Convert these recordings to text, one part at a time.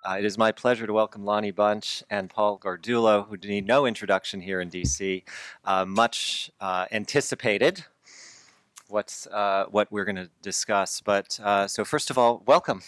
It is my pleasure to welcome Lonnie Bunch and Paul Gardulo, who need no introduction here in DC. Much anticipated what we're going to discuss. But so first of all, welcome.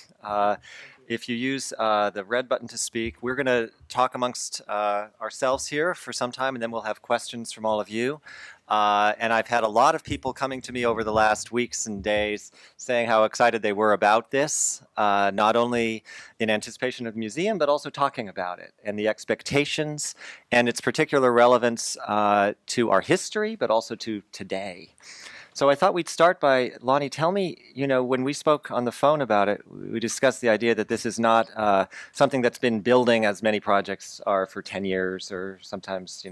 If you use the red button to speak, we're going to talk amongst ourselves here for some time, and then we'll have questions from all of you. And I've had a lot of people coming to me over the last weeks and days saying how excited they were about this, not only in anticipation of the museum, but also talking about it and the expectations and its particular relevance to our history, but also to today. So I thought we'd start by, Lonnie, tell me, when we spoke on the phone about it, we discussed the idea that this is not something that's been building as many projects are for 10 years or sometimes,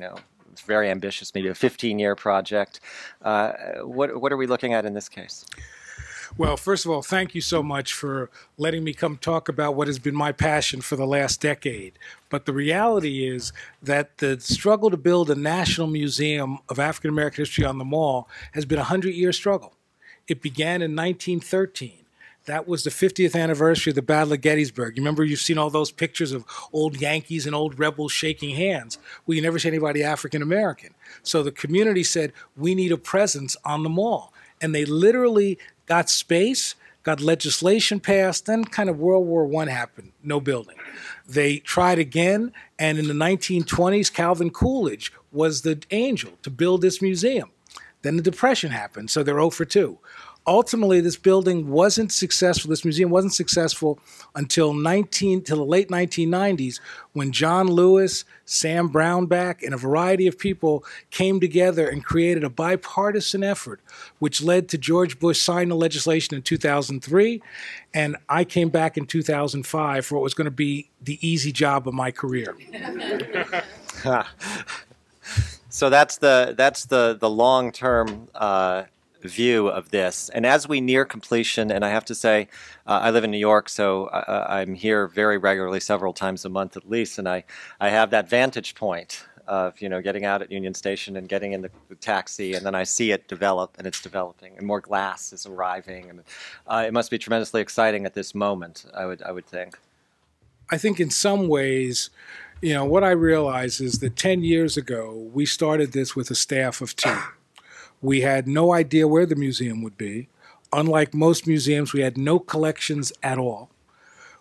it's very ambitious, maybe a 15-year project. What are we looking at in this case? Well, first of all, thank you so much for letting me come talk about what has been my passion for the last decade. But the reality is that the struggle to build a national museum of African American history on the Mall has been a 100-year struggle. It began in 1913. That was the 50th anniversary of the Battle of Gettysburg. You remember, you've seen all those pictures of old Yankees and old rebels shaking hands. Well, you never see anybody African American. So the community said, we need a presence on the Mall. And they literally got space, got legislation passed, then kind of World War I happened, no building. They tried again, and in the 1920s, Calvin Coolidge was the angel to build this museum. Then the Depression happened, so they're 0 for 2. Ultimately, this building wasn't successful, this museum wasn't successful until the late 1990s, when John Lewis, Sam Brownback, and a variety of people came together and created a bipartisan effort, which led to George Bush signing the legislation in 2003, and I came back in 2005 for what was going to be the easy job of my career. So that's the long-term view of this. And as we near completion, and I have to say, I live in New York, so I'm here very regularly, several times a month at least, and I have that vantage point of, getting out at Union Station and getting in the taxi, and then I see it develop, and it's developing, and more glass is arriving, and it must be tremendously exciting at this moment, I would think. I think in some ways, what I realize is that 10 years ago, we started this with a staff of 2. We had no idea where the museum would be. Unlike most museums, we had no collections at all.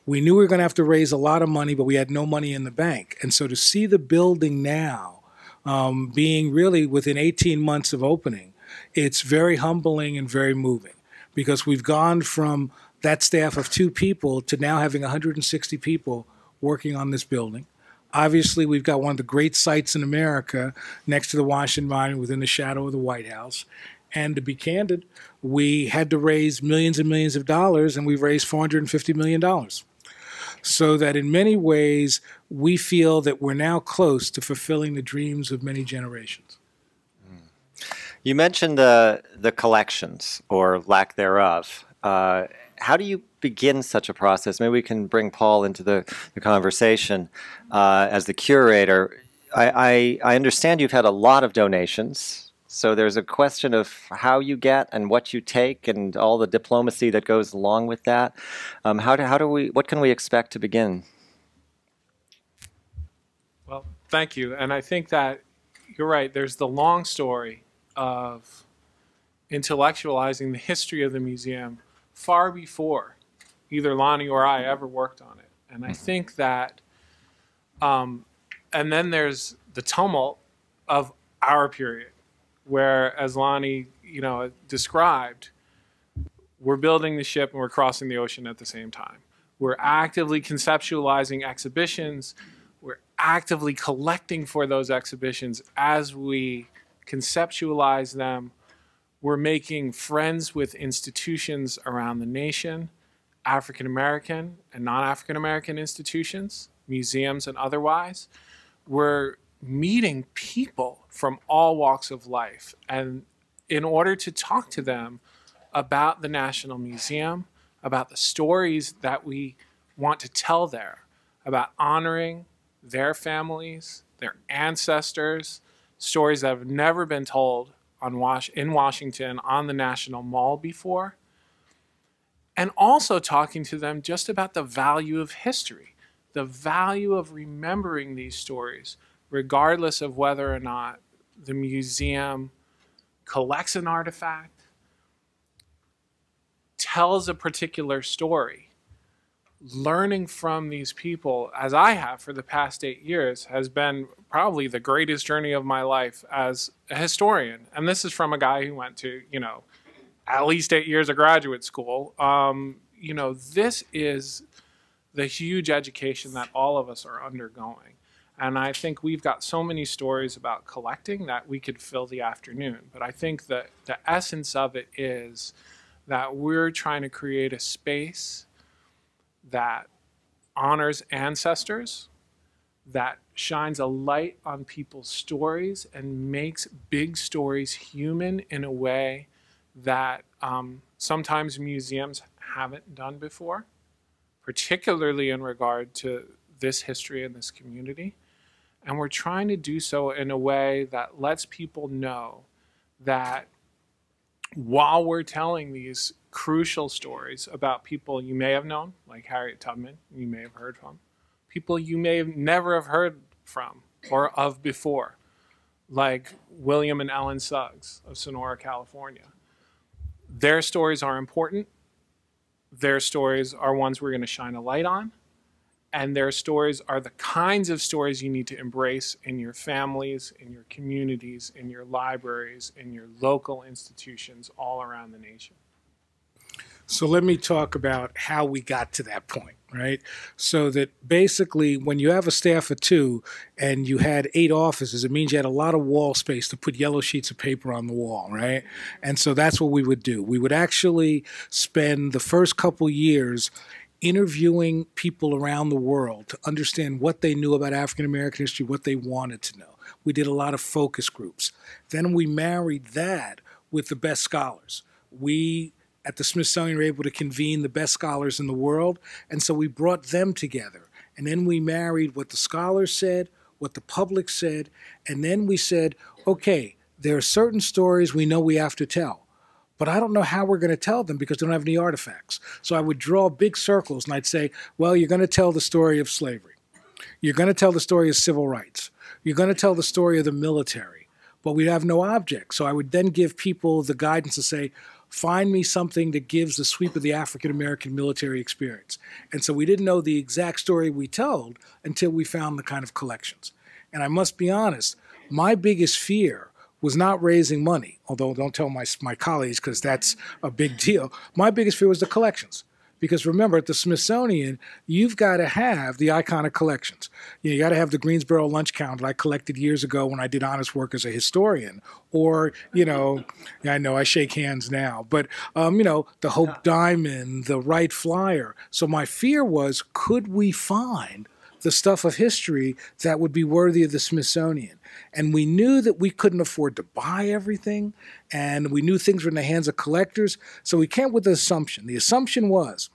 We knew we were going to have to raise a lot of money, but we had no money in the bank. And so to see the building now being really within 18 months of opening, it's very humbling and very moving, because we've gone from that staff of 2 people to now having 160 people working on this building. Obviously, we've got one of the great sites in America next to the Washington Monument within the shadow of the White House. And to be candid, we had to raise millions and millions of dollars, and we've raised $450 million. So that in many ways, we feel that we're now close to fulfilling the dreams of many generations. You mentioned the collections, or lack thereof. How do you begin such a process? Maybe we can bring Paul into the conversation as the curator. I understand you've had a lot of donations, so there's a question of how you get and what you take and all the diplomacy that goes along with that. What can we expect to begin? Well, thank you. And I think that you're right. There's the long story of intellectualizing the history of the museum far before either Lonnie or I ever worked on it. And I think that, and then there's the tumult of our period, where, as Lonnie, described, we're building the ship and we're crossing the ocean at the same time. We're actively conceptualizing exhibitions. We're actively collecting for those exhibitions as we conceptualize them. We're making friends with institutions around the nation, African American and non-African American institutions, museums and otherwise. We're meeting people from all walks of life, and in order to talk to them about the National Museum, about the stories that we want to tell there, about honoring their families, their ancestors, stories that have never been told in Washington on the National Mall before, and also talking to them just about the value of history, the value of remembering these stories, regardless of whether or not the museum collects an artifact, tells a particular story. Learning from these people, as I have for the past 8 years, has been probably the greatest journey of my life as a historian. And this is from a guy who went to, at least 8 years of graduate school. This is the huge education that all of us are undergoing. And I think we've got so many stories about collecting that we could fill the afternoon. But I think that the essence of it is that we're trying to create a space that honors ancestors, that shines a light on people's stories and makes big stories human in a way that sometimes museums haven't done before, particularly in regard to this history and this community. And we're trying to do so in a way that lets people know that while we're telling these crucial stories about people you may have known, like Harriet Tubman, you may have heard from, people you may have never have heard from or of before, like William and Ellen Suggs of Sonora, California. Their stories are important. Their stories are ones we're going to shine a light on. And their stories are the kinds of stories you need to embrace in your families, in your communities, in your libraries, in your local institutions all around the nation. So let me talk about how we got to that point, right? So that basically when you have a staff of 2 and you had 8 offices, it means you had a lot of wall space to put yellow sheets of paper on the wall, right? And so that's what we would do. We would actually spend the first couple years interviewing people around the world to understand what they knew about African American history, what they wanted to know. We did a lot of focus groups. Then we married that with the best scholars. We at the Smithsonian were able to convene the best scholars in the world, and so we brought them together. And then we married what the scholars said, what the public said, and then we said, okay, there are certain stories we know we have to tell, but I don't know how we're going to tell them because they don't have any artifacts. So I would draw big circles and I'd say, well, you're going to tell the story of slavery. You're going to tell the story of civil rights. You're going to tell the story of the military, but we have no object. So I would then give people the guidance to say, find me something that gives the sweep of the African-American military experience. And so we didn't know the exact story we told until we found the kind of collections. And I must be honest, my biggest fear was not raising money, although don't tell my colleagues because that's a big deal. My biggest fear was the collections. Because remember, at the Smithsonian, you've got to have the iconic collections. You got to have the Greensboro lunch count that I collected years ago when I did honest work as a historian. Or, I know I shake hands now, but, the Hope Diamond, the Wright Flyer. So my fear was, could we find the stuff of history that would be worthy of the Smithsonian? And we knew that we couldn't afford to buy everything, and we knew things were in the hands of collectors, so we came with an assumption. The assumption was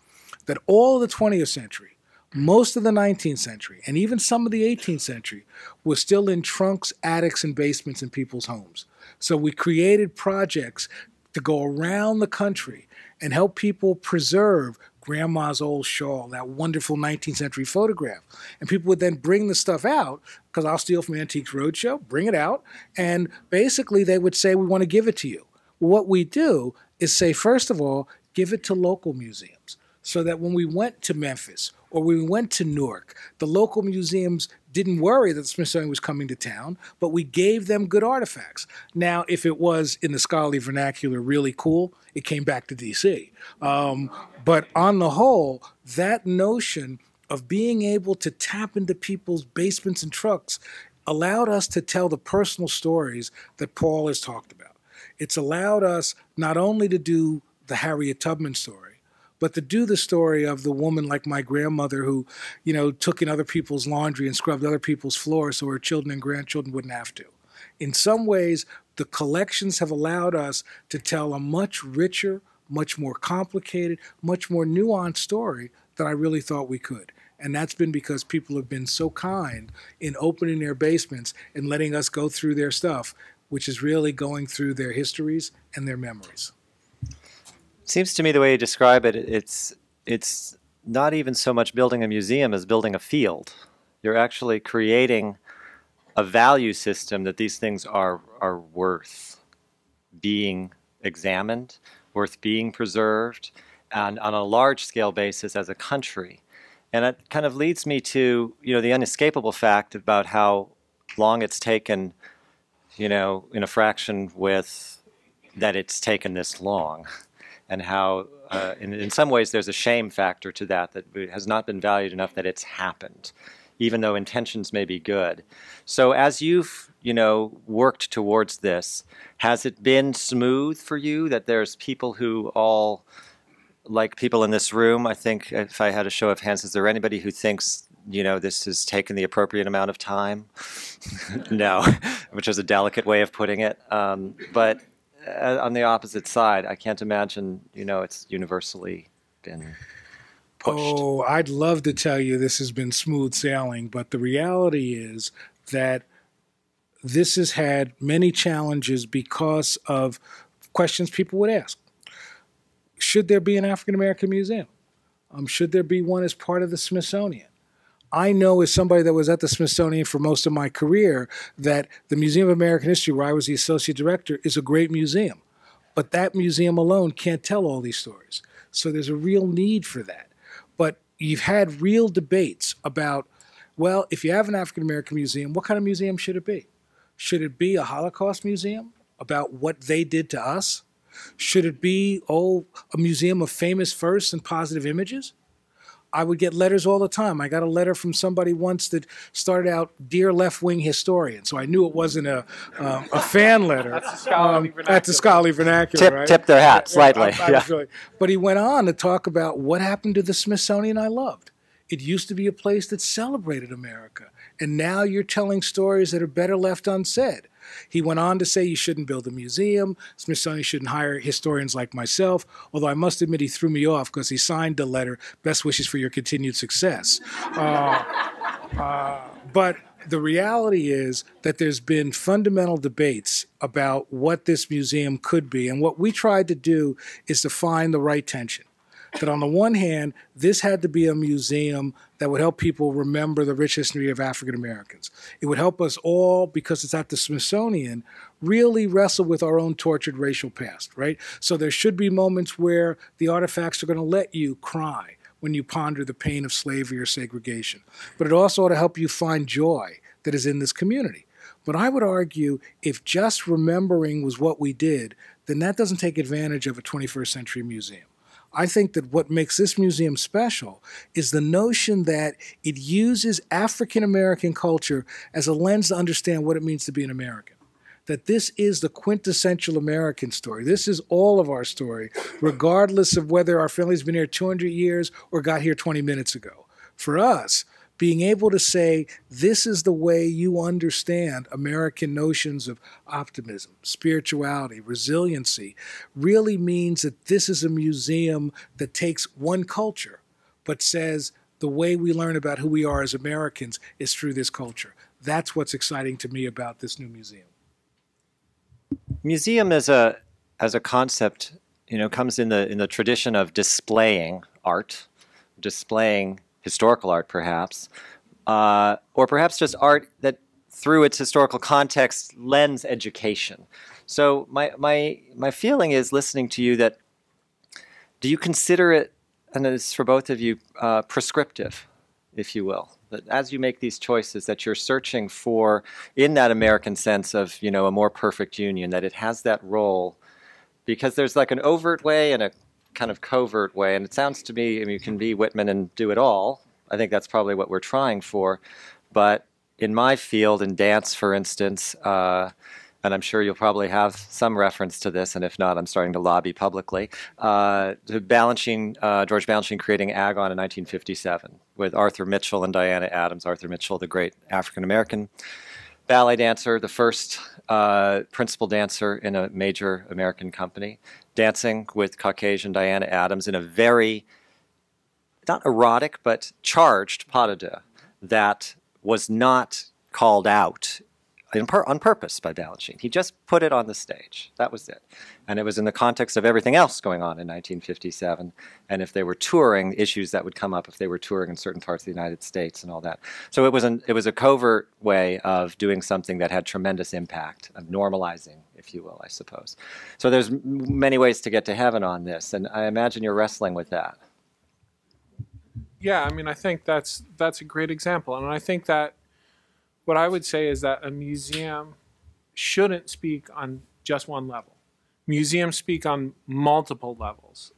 that all of the 20th century, most of the 19th century, and even some of the 18th century was still in trunks, attics, and basements in people's homes. So we created projects to go around the country and help people preserve grandma's old shawl, that wonderful 19th century photograph. And people would then bring the stuff out, because I'll steal from Antiques Roadshow, bring it out, and basically they would say, we want to give it to you. Well, what we do is say, first of all, give it to local museums, so that when we went to Memphis or we went to Newark, the local museums didn't worry that the Smithsonian was coming to town, but we gave them good artifacts. Now, if it was, in the scholarly vernacular, really cool, it came back to D.C. But on the whole, that notion of being able to tap into people's basements and trucks allowed us to tell the personal stories that Paul has talked about. It's allowed us not only to do the Harriet Tubman story, but to do the story of the woman like my grandmother who, took in other people's laundry and scrubbed other people's floors so her children and grandchildren wouldn't have to. In some ways, the collections have allowed us to tell a much richer, much more complicated, much more nuanced story than I really thought we could. And that's been because people have been so kind in opening their basements and letting us go through their stuff, which is really going through their histories and their memories. Seems to me the way you describe it, it's not even so much building a museum as building a field. You're actually creating a value system that these things are worth being examined, worth being preserved, and on a large scale basis as a country. And that kind of leads me to, the inescapable fact about how long it's taken, in a fraction with that it's taken this long, and how in some ways there's a shame factor to that it has not been valued enough that it's happened, even though intentions may be good. So as you've, worked towards this, has it been smooth for you that there's people who all, like people in this room, I think if I had a show of hands, is there anybody who thinks, this has taken the appropriate amount of time? No, which is a delicate way of putting it. But on the opposite side, I can't imagine, it's universally been pushed. Oh, I'd love to tell you this has been smooth sailing, but the reality is that this has had many challenges because of questions people would ask. Should there be an African American museum? Should there be one as part of the Smithsonian? I know, as somebody that was at the Smithsonian for most of my career, that the Museum of American History, where I was the associate director, is a great museum. But that museum alone can't tell all these stories. So there's a real need for that. But you've had real debates about, well, if you have an African American museum, what kind of museum should it be? Should it be a Holocaust museum about what they did to us? Should it be, a museum of famous firsts and positive images? I would get letters all the time. I got a letter from somebody once that started out, "Dear left-wing historian," so I knew it wasn't a fan letter. That's a scholarly vernacular. That's a scholarly vernacular, right? Tip their hat slightly. Yeah. But he went on to talk about what happened to the Smithsonian I loved. It used to be a place that celebrated America, and now you're telling stories that are better left unsaid. He went on to say you shouldn't build a museum, Smithsonian shouldn't hire historians like myself, although I must admit he threw me off because he signed the letter, "Best wishes for your continued success." But the reality is that there's been fundamental debates about what this museum could be, and what we tried to do is to find the right tension. That on the one hand, this had to be a museum that would help people remember the rich history of African Americans. It would help us all, because it's at the Smithsonian, really wrestle with our own tortured racial past, right? So there should be moments where the artifacts are going to let you cry when you ponder the pain of slavery or segregation. But it also ought to help you find joy that is in this community. But I would argue if just remembering was what we did, then that doesn't take advantage of a 21st century museum. I think that what makes this museum special is the notion that it uses African American culture as a lens to understand what it means to be an American. That this is the quintessential American story. This is all of our story, regardless of whether our family's been here 200 years or got here 20 minutes ago. For us, being able to say, this is the way you understand American notions of optimism, spirituality, resiliency, really means that this is a museum that takes one culture, but says the way we learn about who we are as Americans is through this culture. That's what's exciting to me about this new museum. Museum as a concept, comes in the tradition of displaying art, displaying historical art, perhaps, or perhaps just art that, through its historical context, lends education. So my feeling is, listening to you, that do you consider it, and it's for both of you, prescriptive, if you will, that as you make these choices, that you're searching for, in that American sense of, a more perfect union, that it has that role, because there's like an overt way and a kind of covert way, and it sounds to me, you can be Whitman and do it all. I think that's probably what we're trying for. But in my field, in dance, for instance, and I'm sure you'll probably have some reference to this, and if not, I'm starting to lobby publicly, George Balanchine creating Agon in 1957 with Arthur Mitchell and Diana Adams. Arthur Mitchell, the great African-American ballet dancer, the first principal dancer in a major American company, dancing with Caucasian Diana Adams in a very, not erotic, but charged pas de deux that was not called out on purpose by Balanchine. He just put it on the stage. That was it. And it was in the context of everything else going on in 1957. And if they were touring, issues that would come up if they were touring in certain parts of the United States and all that. So it was a covert way of doing something that had tremendous impact, of normalizing, if you will, I suppose. So there's many ways to get to heaven on this. And I imagine you're wrestling with that. Yeah, I mean, I think that's a great example. And I think that what I would say is that a museum shouldn't speak on just one level. Museums speak on multiple levels.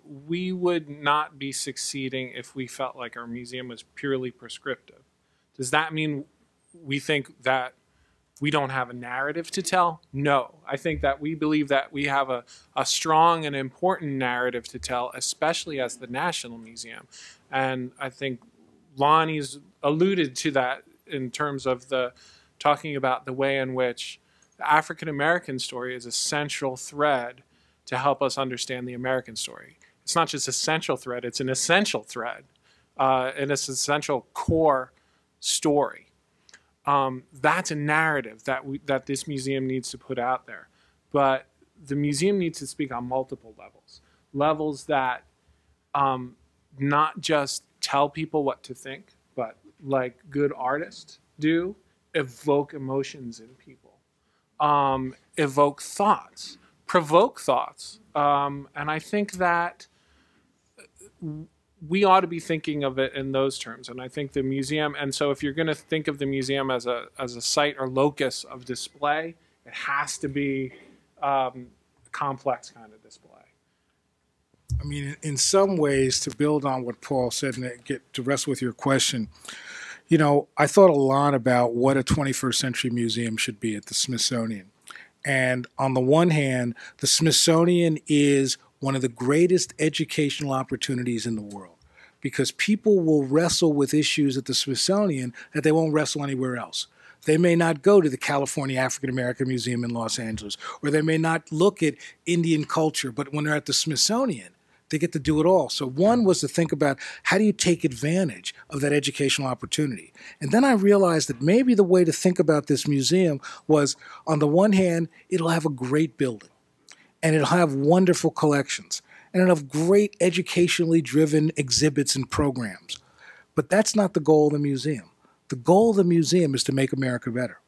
We would not be succeeding if we felt like our museum was purely prescriptive. Does that mean we think that we don't have a narrative to tell? No. I think that we believe that we have a strong and important narrative to tell, especially as the National Museum. And I think Lonnie's alluded to that in terms of talking about the way in which the African American story is a central thread to help us understand the American story. It's not just a central thread, it's an essential thread, and it's an essential core story. That's a narrative that this museum needs to put out there. But the museum needs to speak on multiple levels. Levels that not just tell people what to think, but like good artists do, evoke emotions in people, evoke thoughts, provoke thoughts. And I think that we ought to be thinking of it in those terms. And I think the museum, and so if you're going to think of the museum as a site or locus of display, it has to be a complex kind of display. I mean, in some ways, to build on what Paul said and get to wrestle with your question, you know, I thought a lot about what a 21st century museum should be at the Smithsonian. And on the one hand, the Smithsonian is one of the greatest educational opportunities in the world, because people will wrestle with issues at the Smithsonian that they won't wrestle anywhere else. They may not go to the California African American Museum in Los Angeles, or they may not look at Indian culture, but when they're at the Smithsonian, they get to do it all. So one was to think about how do you take advantage of that educational opportunity? And then I realized that maybe the way to think about this museum was, on the one hand, it'll have a great building, and it'll have wonderful collections, and it'll have great educationally driven exhibits and programs. But that's not the goal of the museum. The goal of the museum is to make America better.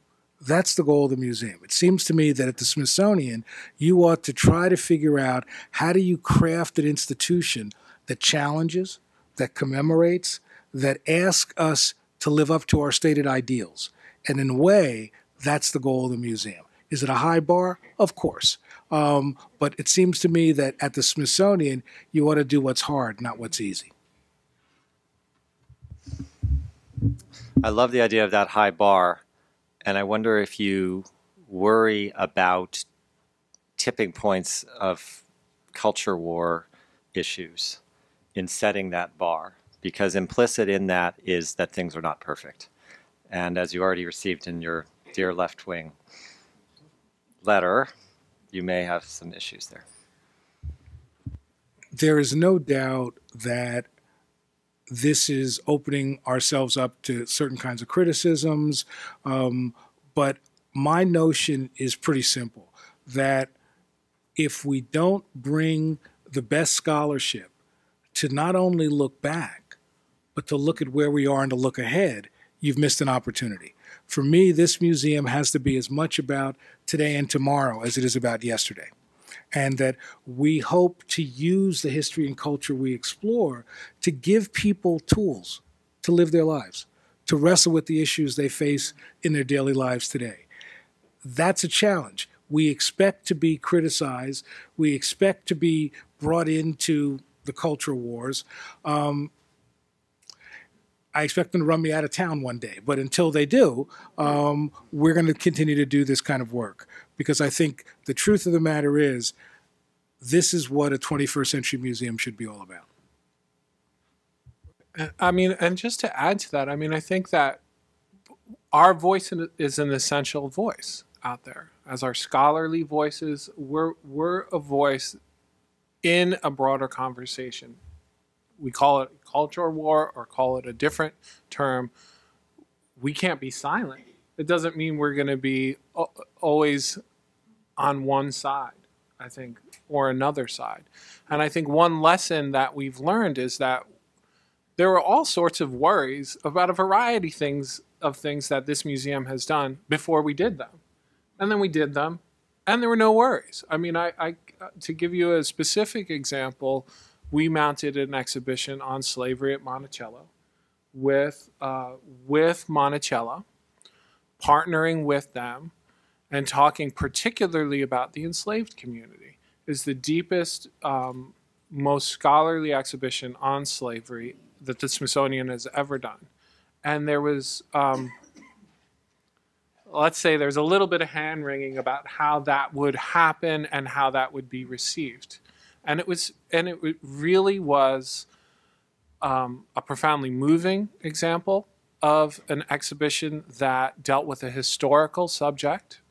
That's the goal of the museum. It seems to me that at the Smithsonian, you ought to try to figure out how do you craft an institution that challenges, that commemorates, that asks us to live up to our stated ideals. And in a way, that's the goal of the museum. Is it a high bar? Of course. But it seems to me that at the Smithsonian, you ought to do what's hard, not what's easy. I love the idea of that high bar. And I wonder if you worry about tipping points of culture war issues in setting that bar, because implicit in that is that things are not perfect. And as you already received in your dear left-wing letter, you may have some issues there. There is no doubt that this is opening ourselves up to certain kinds of criticisms, but my notion is pretty simple, that if we don't bring the best scholarship to not only look back, but to look at where we are and to look ahead, you've missed an opportunity. For me, this museum has to be as much about today and tomorrow as it is about yesterday. And that we hope to use the history and culture we explore to give people tools to live their lives, to wrestle with the issues they face in their daily lives today. That's a challenge. We expect to be criticized. We expect to be brought into the culture wars. I expect them to run me out of town one day. But until they do, we're going to continue to do this kind of work. Because I think the truth of the matter is, this is what a 21st century museum should be all about. I mean, and just to add to that, I mean, I think that our voice is an essential voice out there. As our scholarly voices, we're a voice in a broader conversation. We call it culture war or call it a different term. We can't be silent it doesn't mean we're going to be always on one side, I think, or another side. And I think one lesson that we've learned is that there were all sorts of worries about a variety of things that this museum has done before we did them. And then we did them, and there were no worries. I mean, I to give you a specific example, we mounted an exhibition on slavery at Monticello with Monticello, partnering with them and talking particularly about the enslaved community. Is the deepest, most scholarly exhibition on slavery that the Smithsonian has ever done. And there was, let's say there's a little bit of hand-wringing about how that would happen and how that would be received. And it really was a profoundly moving example of an exhibition that dealt with a historical subject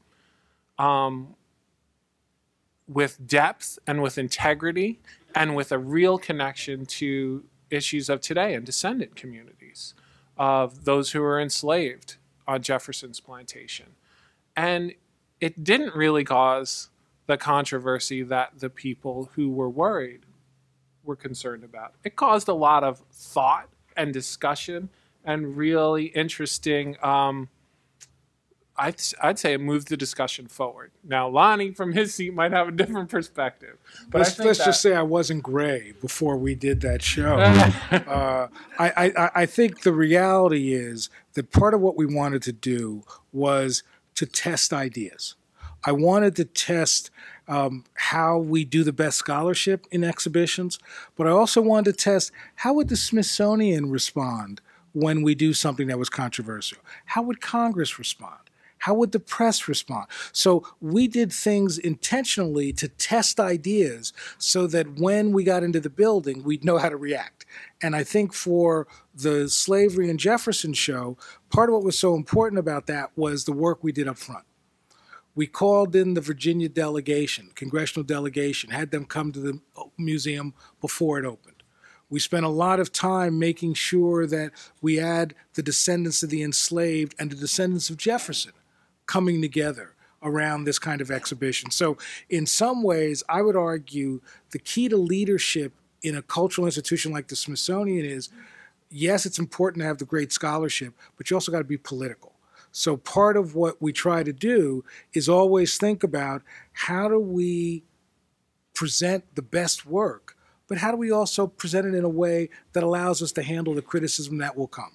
with depth and with integrity and with a real connection to issues of today and descendant communities of those who were enslaved on Jefferson's plantation. And it didn't really cause the controversy that the people who were worried were concerned about. It caused a lot of thought and discussion and really interesting, I'd say it moved the discussion forward. Now, Lonnie from his seat might have a different perspective. But let's just say I wasn't gray before we did that show. I think the reality is that part of what we wanted to do was to test ideas. I wanted to test how we do the best scholarship in exhibitions, but I also wanted to test how would the Smithsonian respond when we do something that was controversial? How would Congress respond? How would the press respond? So we did things intentionally to test ideas so that when we got into the building, we'd know how to react. And I think for the Slavery and Jefferson show, part of what was so important about that was the work we did up front. We called in the Virginia delegation, congressional delegation, had them come to the museum before it opened. We spent a lot of time making sure that we had the descendants of the enslaved and the descendants of Jefferson coming together around this kind of exhibition. So in some ways, I would argue the key to leadership in a cultural institution like the Smithsonian is, yes, it's important to have the great scholarship, but you also got to be political. So part of what we try to do is always think about how do we present the best work, but how do we also present it in a way that allows us to handle the criticism that will come?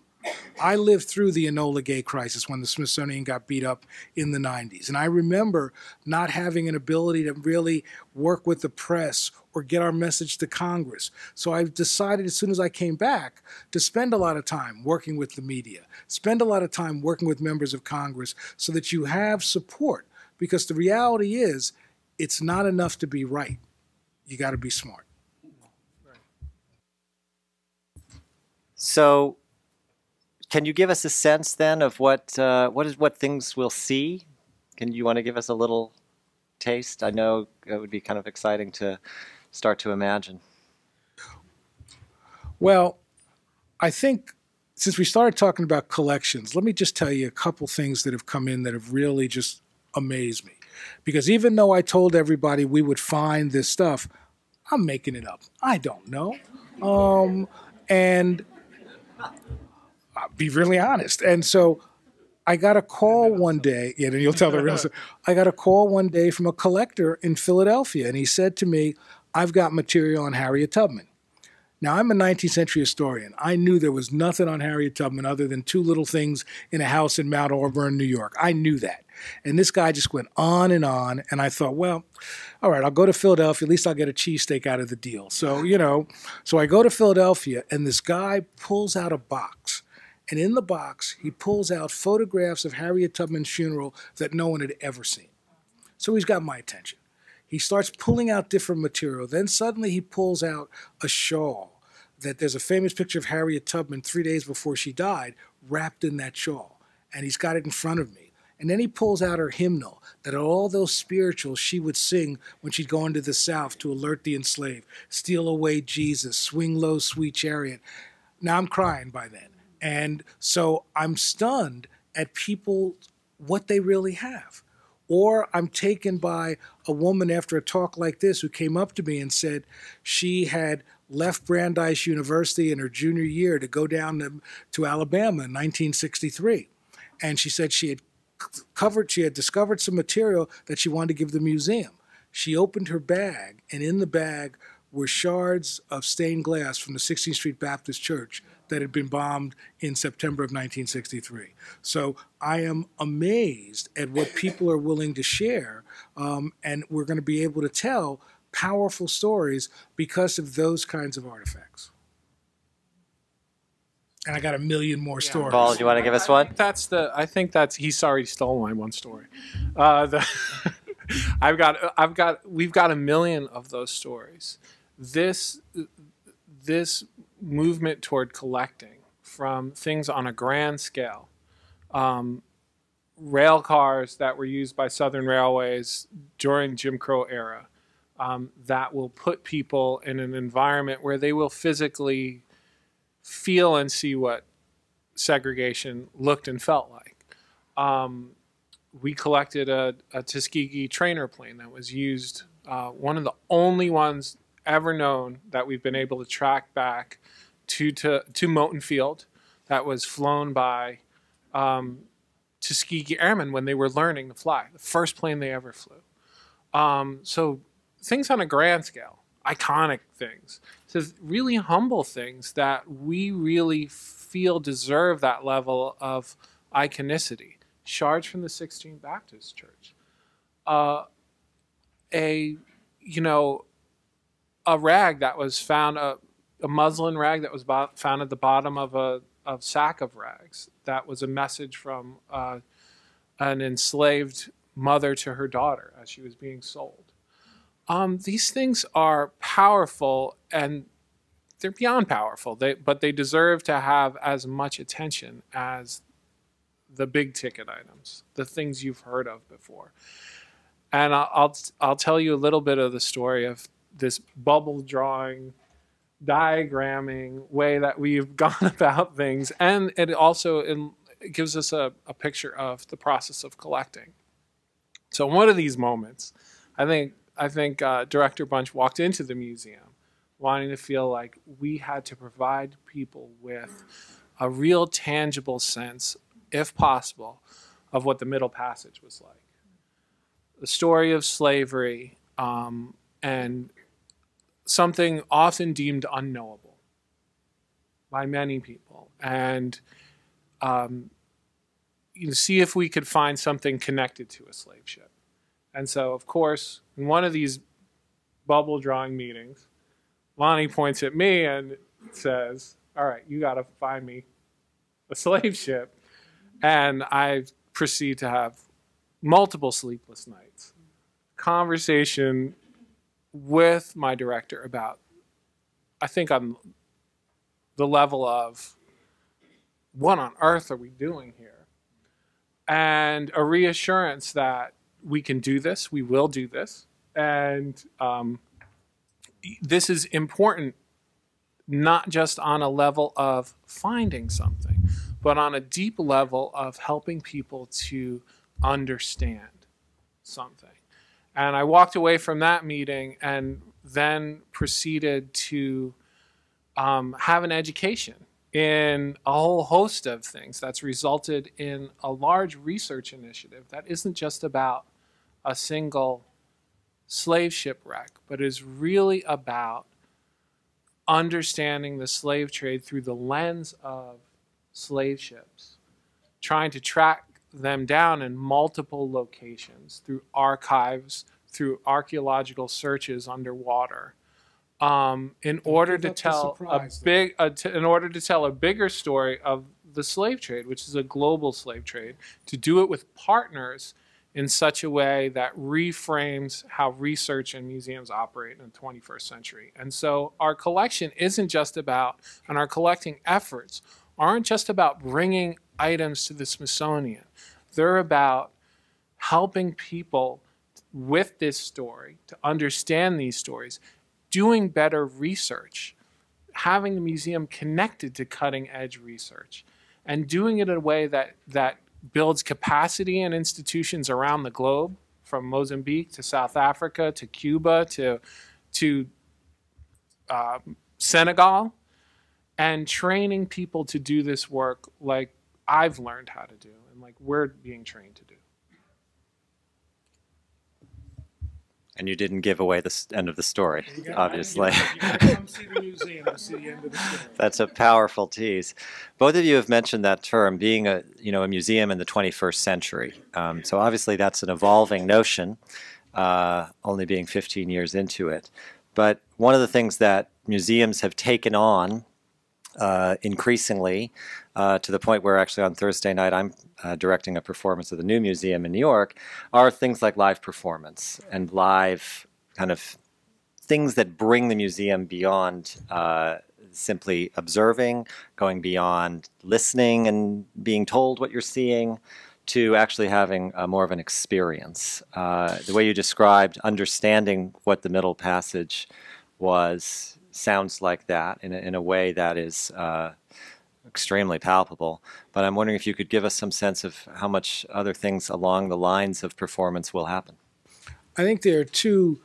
I lived through the Enola Gay crisis when the Smithsonian got beat up in the 90s. And I remember not having an ability to really work with the press or get our message to Congress. So I decided as soon as I came back to spend a lot of time working with the media, spend a lot of time working with members of Congress so that you have support. Because the reality is, it's not enough to be right. You got to be smart. So can you give us a sense then of what things we'll see? You want to give us a little taste? I know it would be kind of exciting to start to imagine. Well, I think since we started talking about collections, let me just tell you a couple things that have come in that have really just amazed me. Because even though I told everybody we would find this stuff, I'm making it up. I don't know. And I'll be really honest. And so I got a call one day, and you'll tell the real story. I got a call one day from a collector in Philadelphia, and he said to me, I've got material on Harriet Tubman. Now, I'm a 19th century historian. I knew there was nothing on Harriet Tubman other than two little things in a house in Mount Auburn, New York. I knew that. And this guy just went on, and I thought, well, all right, I'll go to Philadelphia. At least I'll get a cheesesteak out of the deal. So, so I go to Philadelphia, and this guy pulls out a box. And in the box, he pulls out photographs of Harriet Tubman's funeral that no one had ever seen. So he's got my attention. He starts pulling out different material. Then suddenly he pulls out a shawl that there's a famous picture of Harriet Tubman 3 days before she died wrapped in that shawl. And he's got it in front of me. And then he pulls out her hymnal that all those spirituals she would sing when she'd go into the South to alert the enslaved. Steal away Jesus, swing low, sweet chariot. Now I'm crying by then. And so I'm stunned at people what they really have. Or I'm taken by a woman after a talk like this who came up to me and said she had left Brandeis University in her junior year to go down to Alabama in 1963. And she said she had discovered some material that she wanted to give the museum. She opened her bag, and in the bag were shards of stained glass from the 16th Street Baptist Church that had been bombed in September of 1963. So I am amazed at what people are willing to share, and we're going to be able to tell powerful stories because of those kinds of artifacts. And I got a million more stories. Paul, do you want to give us one? I think that's he's already stole my one story. We've got a million of those stories. This movement toward collecting, from things on a grand scale, rail cars that were used by Southern Railways during Jim Crow era, that will put people in an environment where they will physically feel and see what segregation looked and felt like. We collected a Tuskegee trainer plane that was used, one of the only ones ever known that we've been able to track back to Moton Field, that was flown by Tuskegee Airmen when they were learning to fly, the first plane they ever flew. So things on a grand scale, iconic things, so really humble things that we really feel deserve that level of iconicity. Shards from the 16th Baptist Church, a rag that was found, a muslin rag that was found at the bottom of a sack of rags. That was a message from an enslaved mother to her daughter as she was being sold. These things are powerful, and they're beyond powerful. But they deserve to have as much attention as the big ticket items, the things you've heard of before. And I'll tell you a little bit of the story of this bubble drawing, diagramming way that we've gone about things, and it also it gives us a picture of the process of collecting. So one of these moments, I think Director Bunch walked into the museum wanting to feel like we had to provide people with a real tangible sense, if possible, of what the Middle Passage was like. The story of slavery, and something often deemed unknowable by many people. And see if we could find something connected to a slave ship. And so, of course, in one of these bubble drawing meetings, Lonnie points at me and says, all right, you got to find me a slave ship. And I proceed to have multiple sleepless nights, conversation with my director about, I think, on the level of, what on earth are we doing here? And a reassurance that we can do this, we will do this, and this is important, not just on a level of finding something, but on a deep level of helping people to understand something. And I walked away from that meeting and then proceeded to have an education in a whole host of things that's resulted in a large research initiative that isn't just about a single slave shipwreck, but is really about understanding the slave trade through the lens of slave ships, trying to track them down in multiple locations through archives, through archaeological searches underwater, in order to tell a bigger story of the slave trade, which is a global slave trade, to do it with partners in such a way that reframes how research and museums operate in the 21st century. And so our collection isn't just about, and our collecting efforts aren't just about bringing items to the Smithsonian. They're about helping people with this story to understand these stories, doing better research, having the museum connected to cutting edge research, and doing it in a way that builds capacity in institutions around the globe, from Mozambique to South Africa to Cuba to Senegal, and training people to do this work like I've learned how to do and like we're being trained to do. And you didn't give away the end of the story, obviously. Come see the museum to see the end of the story. That's a powerful tease. Both of you have mentioned that term, being a museum in the 21st century. So obviously that's an evolving notion, only being 15 years into it. But one of the things that museums have taken on increasingly, to the point where actually on Thursday night I'm directing a performance of the new museum in New York, are things like live performance and live kind of things that bring the museum beyond simply observing, going beyond listening and being told what you're seeing, to actually having more of an experience. The way you described understanding what the Middle Passage was sounds like that in a way that is extremely palpable. But I'm wondering if you could give us some sense of how much other things along the lines of performance will happen. I think there are two.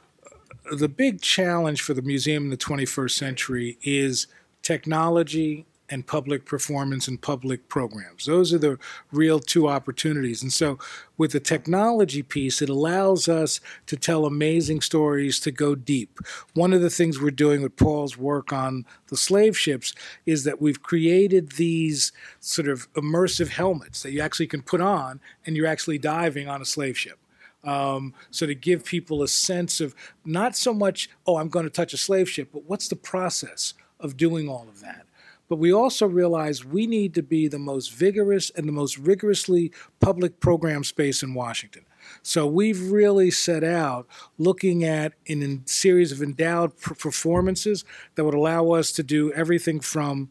The big challenge for the museum in the 21st century is technology and public performance and public programs. Those are the real two opportunities. And so with the technology piece, it allows us to tell amazing stories, to go deep. One of the things we're doing with Paul's work on the slave ships is that we've created these sort of immersive helmets that you actually can put on and you're actually diving on a slave ship. So to give people a sense of not so much, oh, I'm going to touch a slave ship, but what's the process of doing all of that? But we also realize we need to be the most vigorous and the most rigorously public program space in Washington. So we've really set out looking at a series of endowed performances that would allow us to do everything from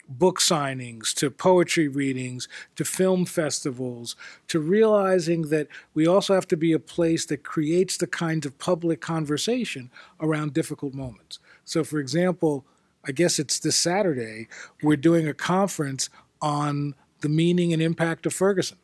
book signings to poetry readings to film festivals, to realizing that we also have to be a place that creates the kind of public conversation around difficult moments. So for example, I guess it's this Saturday, we're doing a conference on the meaning and impact of Ferguson,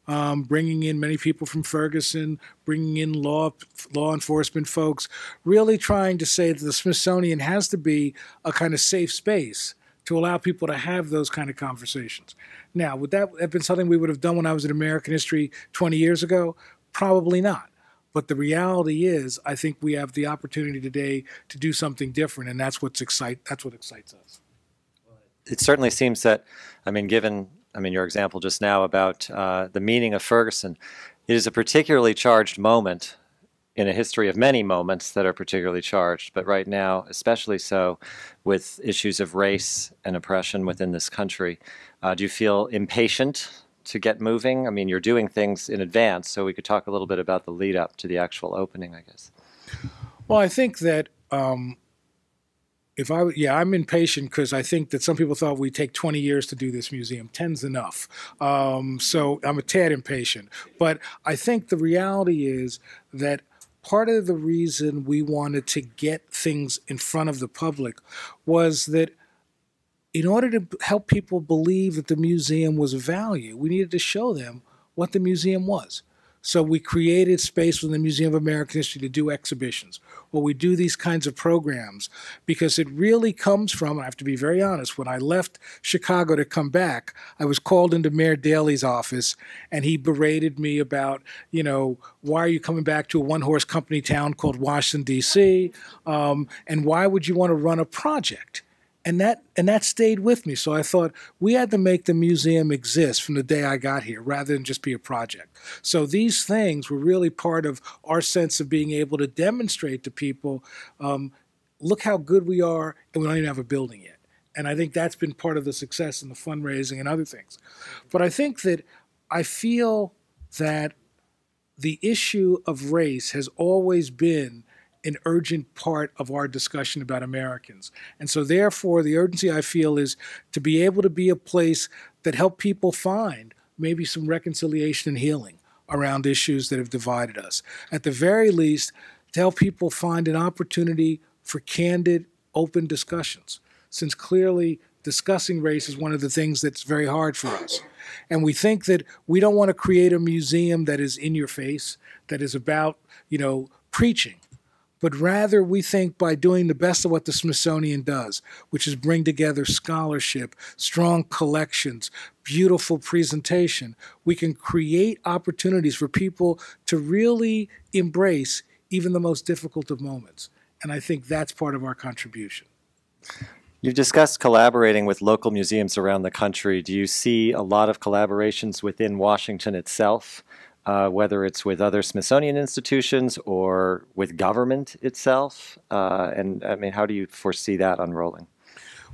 bringing in many people from Ferguson, bringing in law enforcement folks, really trying to say that the Smithsonian has to be a kind of safe space to allow people to have those kind of conversations. Now, would that have been something we would have done when I was in American history 20 years ago? Probably not. But the reality is, I think we have the opportunity today to do something different, and that's what excites us. It certainly seems that, given your example just now about the meaning of Ferguson, it is a particularly charged moment in a history of many moments that are particularly charged, but right now, especially so with issues of race and oppression within this country. Do you feel impatient to get moving? You're doing things in advance, so we could talk a little bit about the lead up to the actual opening, I guess. Well, I think that I'm impatient because I think that some people thought we'd take 20 years to do this museum. 10's enough. So I'm a tad impatient. But I think the reality is that part of the reason we wanted to get things in front of the public was that in order to help people believe that the museum was of value, we needed to show them what the museum was. So we created space within the Museum of American History to do exhibitions, or we do these kinds of programs, because it really comes from, I have to be very honest, when I left Chicago to come back, I was called into Mayor Daley's office, and he berated me about, why are you coming back to a one-horse company town called Washington, D.C., and why would you want to run a project? And that stayed with me. So I thought we had to make the museum exist from the day I got here rather than just be a project. So these things were really part of our sense of being able to demonstrate to people, look how good we are, and we don't even have a building yet. And I think that's been part of the success in the fundraising and other things. But I think that I feel that the issue of race has always been an urgent part of our discussion about Americans. And so therefore, the urgency I feel is to be able to be a place that help people find maybe some reconciliation and healing around issues that have divided us. At the very least, to help people find an opportunity for candid, open discussions, since clearly discussing race is one of the things that's very hard for us. And we think that we don't want to create a museum that is in your face, that is about, preaching. But rather, we think by doing the best of what the Smithsonian does, which is bring together scholarship, strong collections, beautiful presentation, we can create opportunities for people to really embrace even the most difficult of moments. And I think that's part of our contribution. You've discussed collaborating with local museums around the country. Do you see a lot of collaborations within Washington itself? Whether it's with other Smithsonian institutions or with government itself? And I mean, how do you foresee that unrolling?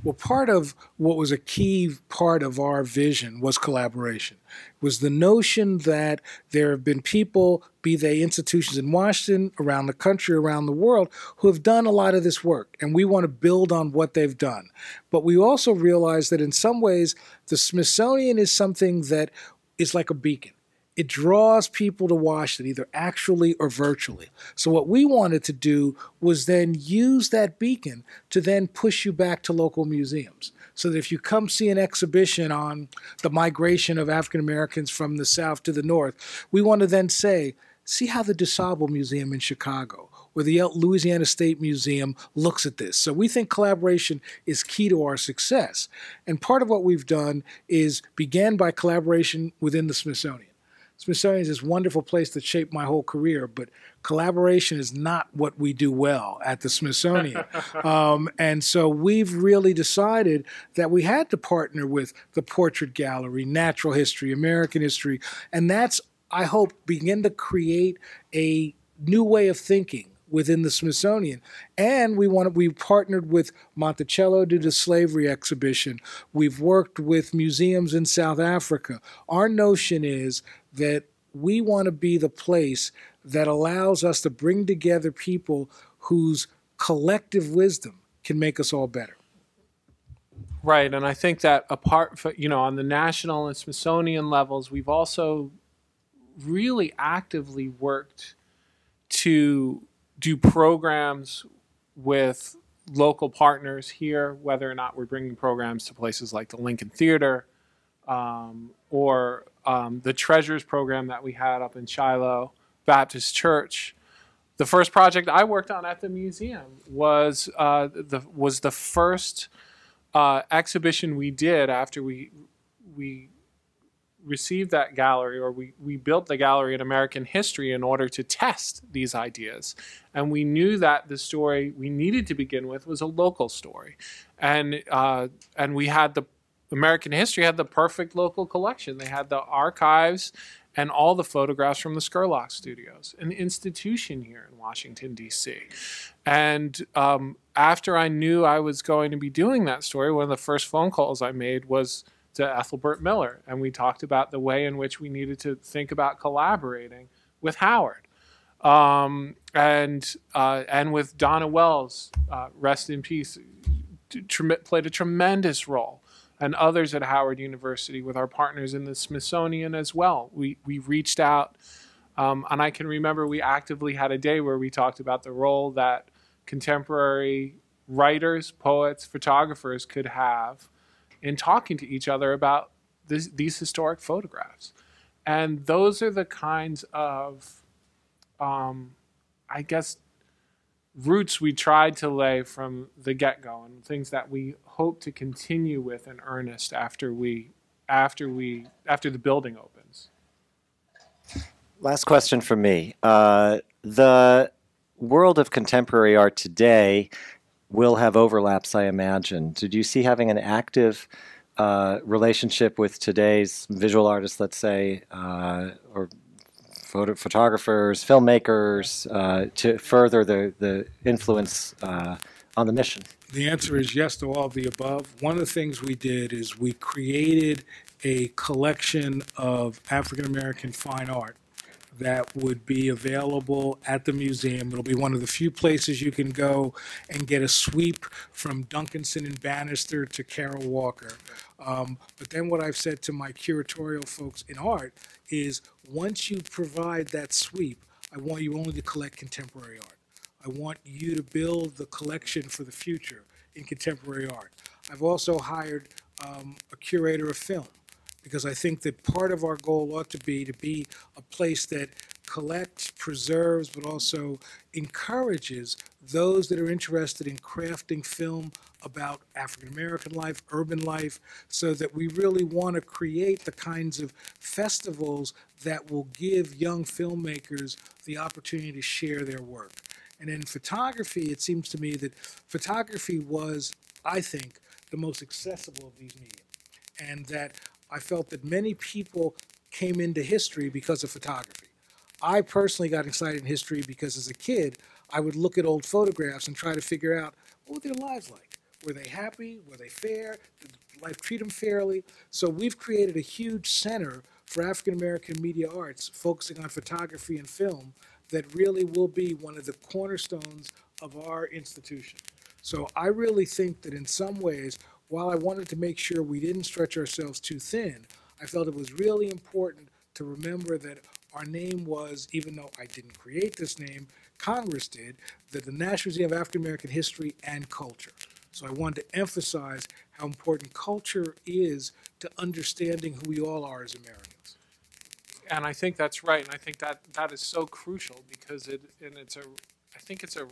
Well, part of what was a key part of our vision was collaboration, was the notion that there have been people, be they institutions in Washington, around the country, around the world, who have done a lot of this work, and we want to build on what they've done. But we also realize that in some ways, the Smithsonian is something that is like a beacon. It draws people to Washington, either actually or virtually. So what we wanted to do was then use that beacon to then push you back to local museums. So that if you come see an exhibition on the migration of African Americans from the South to the North, we want to then say, see how the DuSable Museum in Chicago or the Louisiana State Museum looks at this. So we think collaboration is key to our success. And part of what we've done is began by collaboration within the Smithsonian. Smithsonian is this wonderful place that shaped my whole career, but collaboration is not what we do well at the Smithsonian. And so we've really decided that we had to partner with the Portrait Gallery, Natural History, American History, and that's, I hope, begin to create a new way of thinking within the Smithsonian. And we partnered with Monticello to do the slavery exhibition. We've worked with museums in South Africa. Our notion is that we want to be the place that allows us to bring together people whose collective wisdom can make us all better. Right, and I think that apart from, on the national and Smithsonian levels, we've also really actively worked to do programs with local partners here, whether or not we're bringing programs to places like the Lincoln Theater or the Treasures program that we had up in Shiloh Baptist Church. The first project I worked on at the museum was the first exhibition we did after we received that gallery, or we built the gallery in American history in order to test these ideas. And we knew that the story we needed to begin with was a local story. And we had American history had the perfect local collection. They had the archives and all the photographs from the Scurlock Studios, an institution here in Washington, D.C. And after I knew I was going to be doing that story, one of the first phone calls I made was to Ethelbert Miller, and we talked about the way in which we needed to think about collaborating with Howard, and with Donna Wells, rest in peace, played a tremendous role, and others at Howard University with our partners in the Smithsonian as well. We reached out, and I can remember we actively had a day where we talked about the role that contemporary writers, poets, photographers could have in talking to each other about these historic photographs. And those are the kinds of, I guess, roots we tried to lay from the get-go, and things that we hope to continue with in earnest after the building opens. Last question from me. The world of contemporary art today will have overlaps, I imagine. Did you see having an active relationship with today's visual artists, let's say, or photographers, filmmakers, to further the influence on the mission? The answer is yes to all of the above. One of the things we did is we created a collection of African American fine art that would be available at the museum. It'll be one of the few places you can go and get a sweep from Duncanson and Bannister to Carol Walker. But then what I've said to my curatorial folks in art is, once you provide that sweep, I want you only to collect contemporary art. I want you to build the collection for the future in contemporary art. I've also hired a curator of film, because I think that part of our goal ought to be a place that collects, preserves, but also encourages those that are interested in crafting film about African American life, urban life, so that we really want to create the kinds of festivals that will give young filmmakers the opportunity to share their work. And in photography, it seems to me that photography was, I think, the most accessible of these mediums. And that I felt that many people came into history because of photography. I personally got excited in history because as a kid, I would look at old photographs and try to figure out what were their lives like. Were they happy? Were they fair? Did life treat them fairly? So we've created a huge center for African American media arts focusing on photography and film that really will be one of the cornerstones of our institution. So I really think that in some ways, while I wanted to make sure we didn't stretch ourselves too thin, I felt it was really important to remember that our name was, even though I didn't create this name, Congress did, that the National Museum of African American History and Culture. So I wanted to emphasize how important culture is to understanding who we all are as Americans. And I think that's right, and I think that that is so crucial because I think it's a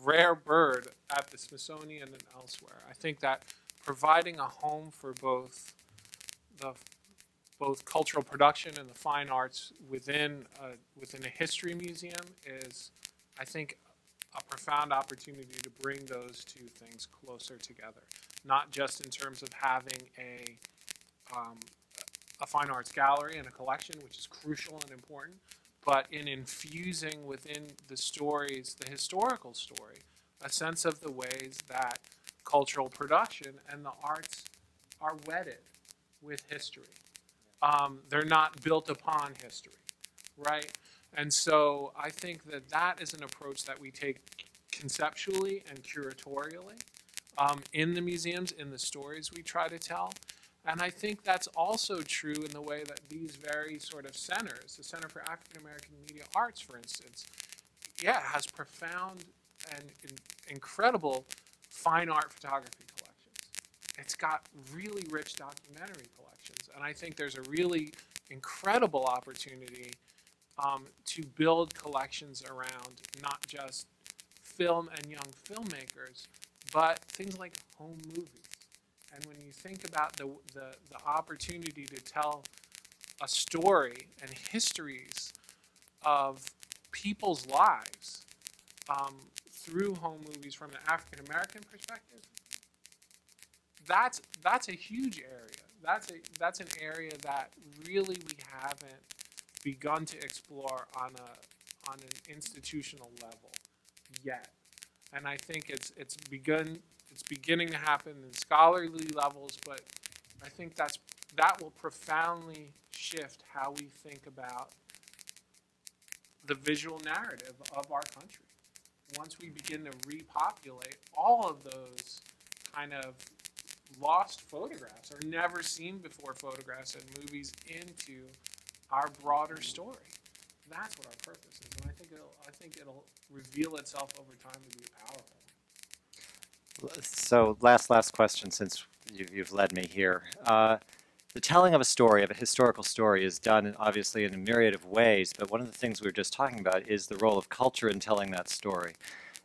rare bird at the Smithsonian and elsewhere. I think that providing a home for both cultural production and the fine arts within a history museum is, I think, a profound opportunity to bring those two things closer together. Not just in terms of having a fine arts gallery and a collection, which is crucial and important, but in infusing within the stories, the historical story, a sense of the ways that cultural production and the arts are wedded with history. They're not built upon history, right? And so I think that that is an approach that we take conceptually and curatorially in the museums, in the stories we try to tell. And I think that's also true in the way that these very sort of centers, the Center for African American Media Arts, for instance, yeah, has profound and incredible fine art photography collections. It's got really rich documentary collections. And I think there's a really incredible opportunity to build collections around not just film and young filmmakers, but things like home movies. And when you think about the opportunity to tell a story and histories of people's lives through home movies from an African American perspective, that's a huge area. That's an area that really we haven't begun to explore on an institutional level yet. And I think it's beginning to happen in scholarly levels, but I think that will profoundly shift how we think about the visual narrative of our country. Once we begin to repopulate all of those kind of lost photographs or never seen before photographs and movies into our broader story. That's what our purpose is, and I think it'll reveal itself over time to be powerful. So last question, since you've led me here. The telling of a story, of a historical story, is done obviously in a myriad of ways, but one of the things we were just talking about is the role of culture in telling that story.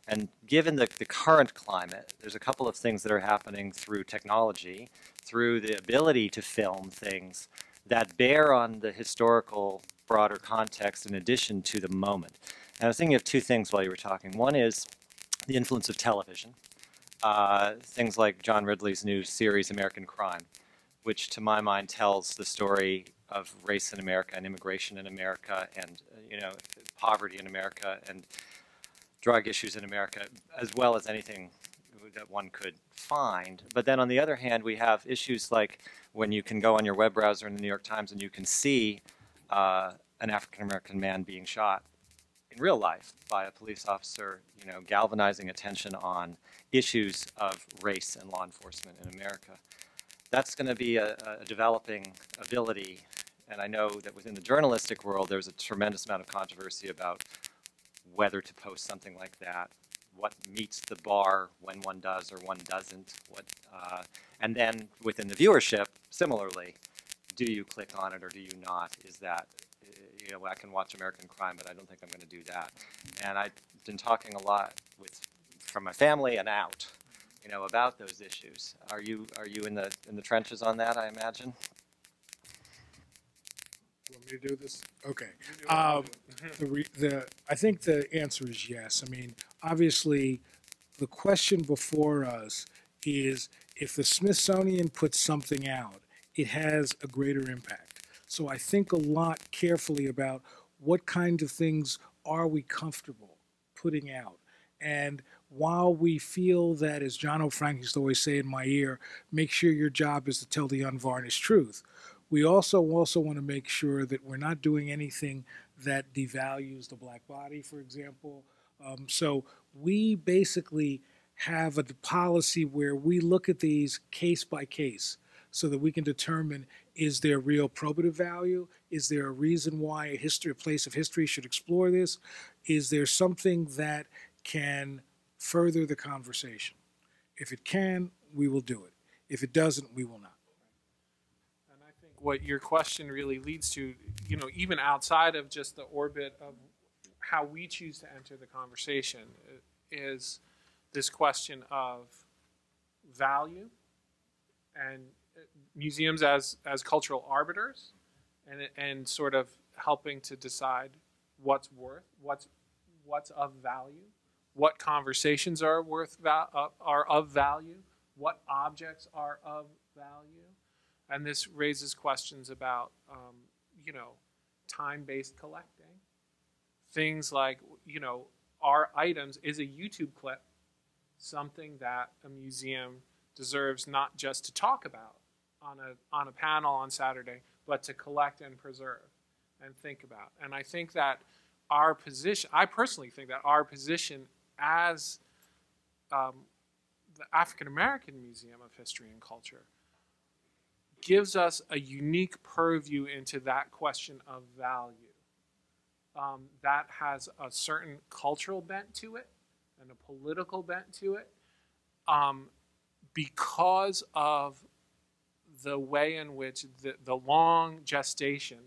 And given the current climate, there's a couple of things that are happening through technology, through the ability to film things that bear on the historical broader context in addition to the moment. And I was thinking of two things while you were talking. One is the influence of television. Things like John Ridley's new series, American Crime, which to my mind tells the story of race in America and immigration in America and poverty in America and drug issues in America, as well as anything that one could find. But then on the other hand, we have issues like when you can go on your web browser in the New York Times and you can see an African-American man being shot in real life by a police officer, galvanizing attention on issues of race and law enforcement in America. That's going to be a developing ability, and I know that within the journalistic world there's a tremendous amount of controversy about whether to post something like that, what meets the bar when one does or one doesn't, and then within the viewership, similarly, do you click on it or do you not? Is that, you know, I can watch American Crime, but I don't think I'm going to do that. And I've been talking a lot from my family and out, you know, about those issues. Are you in the trenches on that, I imagine? You want me to do this? Okay. I think the answer is yes. I mean, obviously, the question before us is if the Smithsonian puts something out, it has a greater impact. So I think a lot carefully about what kind of things are we comfortable putting out. And while we feel that, as John O'Frank used to always say in my ear, make sure your job is to tell the unvarnished truth, we also want to make sure that we're not doing anything that devalues the black body, for example. So we basically have a policy where we look at these case by case so that we can determine, is there real probative value? Is there a reason why a place of history should explore this? Is there something that can further the conversation? If it can, we will do it. If it doesn't, we will not. And I think what your question really leads to, you know, even outside of just the orbit of how we choose to enter the conversation, is this question of value and museums as cultural arbiters, and sort of helping to decide what's of value, what conversations are of value, what objects are of value, and this raises questions about you know, time-based collecting, things like, you know, are items, is a YouTube clip something that a museum deserves not just to talk about on a panel on Saturday, but to collect and preserve and think about. And I think that our position, I personally think that our position as the African American Museum of History and Culture gives us a unique purview into that question of value. That has a certain cultural bent to it and a political bent to it, because of the way in which the long gestation,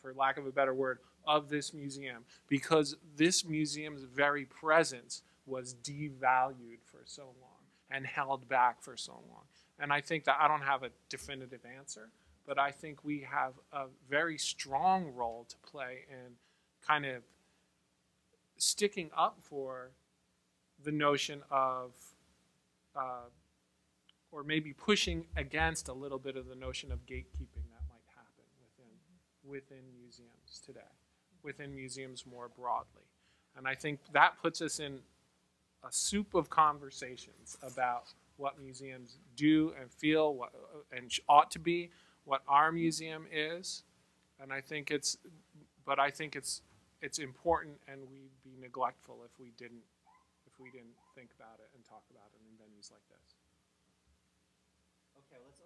for lack of a better word, of this museum, because this museum's very presence was devalued for so long and held back for so long. And I think that I don't have a definitive answer, but I think we have a very strong role to play in kind of sticking up for the notion of, or maybe pushing against a little bit of the notion of gatekeeping that might happen within museums today, within museums more broadly. And I think that puts us in a soup of conversations about what museums do and feel, and ought to be, what our museum is. And I think it's important, and we'd be neglectful if we didn't think about it and talk about it in venues like this. Okay, let's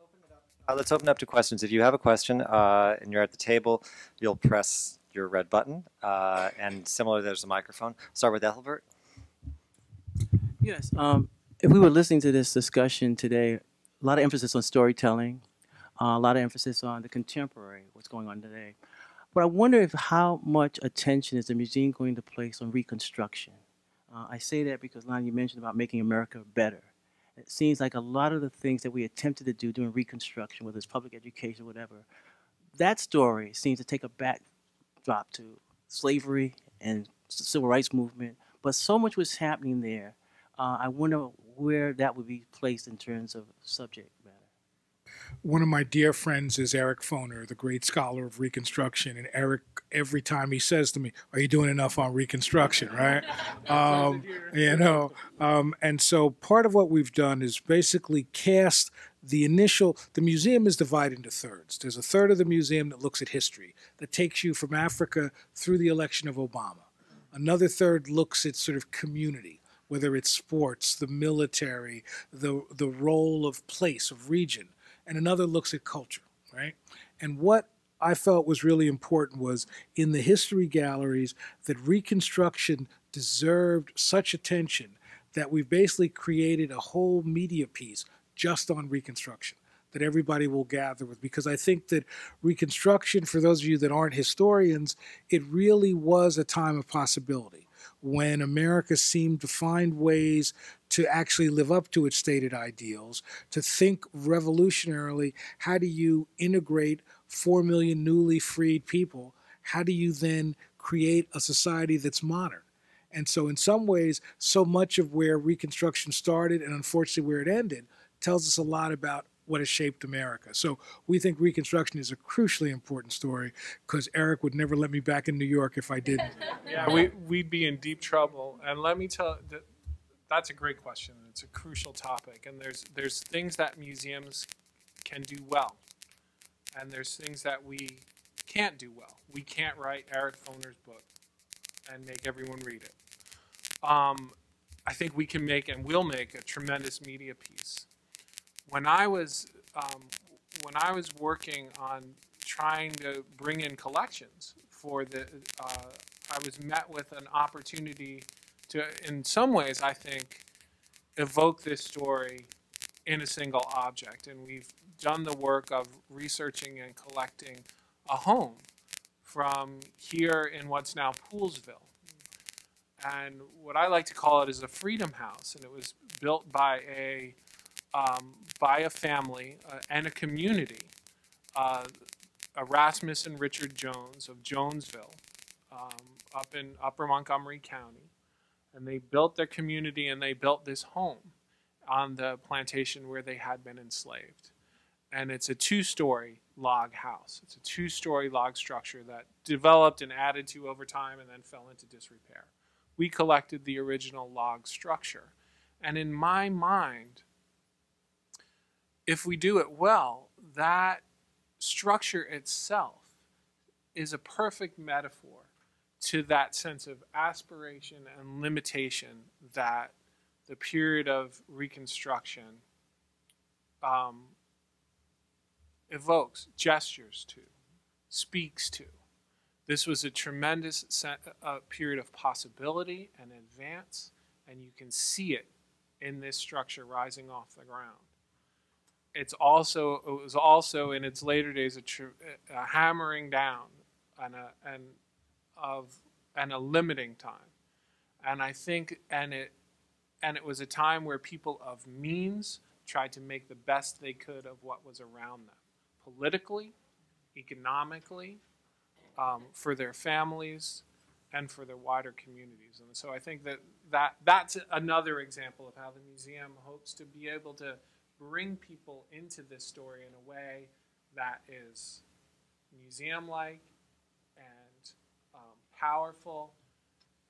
open it up to questions. If you have a question and you're at the table, you'll press your red button, and similarly, there's a microphone. Start with Ethelbert. Yes. If we were listening to this discussion today, a lot of emphasis on storytelling, a lot of emphasis on the contemporary, what's going on today. But I wonder how much attention is the museum going to place on Reconstruction? I say that because, Lon, you mentioned about making America better. It seems like a lot of the things that we attempted to do during Reconstruction, whether it's public education or whatever, that story seems to take a backdrop to slavery and civil rights movement. But so much was happening there. I wonder where that would be placed in terms of subject matter. One of my dear friends is Eric Foner, the great scholar of Reconstruction. And Eric, every time he says to me, "Are you doing enough on Reconstruction?" Right? And so part of what we've done is basically cast the museum is divided into thirds. There's a third of the museum that looks at history, that takes you from Africa through the election of Obama. Another third looks at sort of community, whether it's sports, the military, the role of place, of region. And another looks at culture, right? And what I felt was really important was in the history galleries that Reconstruction deserved such attention that we've basically created a whole media piece just on Reconstruction. that everybody will gather with, because I think that Reconstruction, for those of you that aren't historians, it really was a time of possibility when America seemed to find ways to actually live up to its stated ideals, to think revolutionarily. How do you integrate 4 million newly freed people? How do you then create a society that's modern? And so in some ways, so much of where Reconstruction started and unfortunately where it ended tells us a lot about what has shaped America. So we think Reconstruction is a crucially important story, because Eric would never let me back in New York if I didn't. Yeah, we'd be in deep trouble. And let me tell you, that's a great question. It's a crucial topic. And there's things that museums can do well. And there's things that we can't do well. We can't write Eric Foner's book and make everyone read it. I think we can make and will make a tremendous media piece. When I was working on trying to bring in collections for I was met with an opportunity to, in some ways, I think, evoke this story in a single object. And we've done the work of researching and collecting a home from here in what's now Poolsville. And what I like to call it is a freedom house. And it was built by a family and a community, Erasmus and Richard Jones of Jonesville, up in Upper Montgomery County. And they built their community, and they built this home on the plantation where they had been enslaved. And it's a two-story log house. It's a two-story log structure that developed and added to over time and then fell into disrepair. We collected the original log structure. And in my mind, if we do it well, that structure itself is a perfect metaphor to that sense of aspiration and limitation that the period of Reconstruction evokes, gestures to, speaks to. This was a tremendous period of possibility and advance, and you can see it in this structure rising off the ground. It was also in its later days a hammering down and a limiting time, and I think it was a time where people of means tried to make the best they could of what was around them, politically, economically, for their families, and for their wider communities. And so I think that's another example of how the museum hopes to be able to bring people into this story in a way that is museum-like and powerful,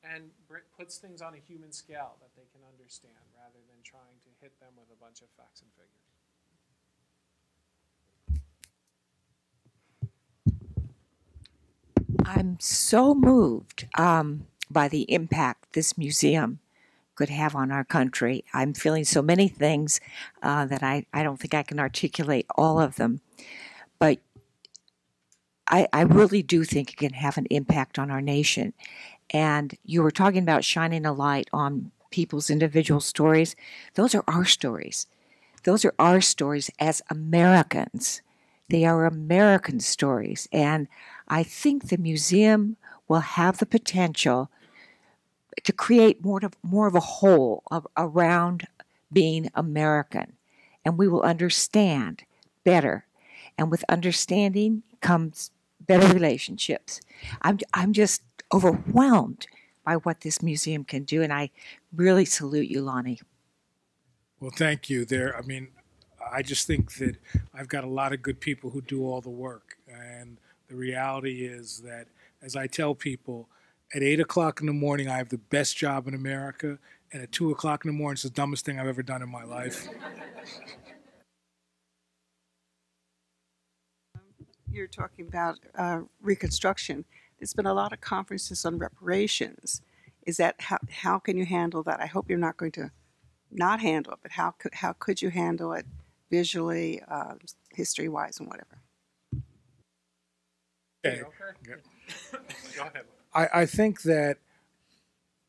and puts things on a human scale that they can understand rather than trying to hit them with a bunch of facts and figures. I'm so moved by the impact this museum could have on our country. I'm feeling so many things that I don't think I can articulate all of them. But I really do think it can have an impact on our nation. And you were talking about shining a light on people's individual stories. Those are our stories. Those are our stories as Americans. They are American stories. And I think the museum will have the potential to create more of a whole around being American. And we will understand better. And with understanding comes better relationships. I'm just overwhelmed by what this museum can do, and I really salute you, Lonnie. Well, thank you. I just think that I've got a lot of good people who do all the work, and the reality is that, as I tell people, at 8 o'clock in the morning, I have the best job in America, and at 2 o'clock in the morning, it's the dumbest thing I've ever done in my life. You're talking about Reconstruction. There's been a lot of conferences on reparations. Is that how can you handle that? I hope you're not going to not handle it, but how could you handle it visually, history-wise, and whatever? Okay. Go ahead. I think that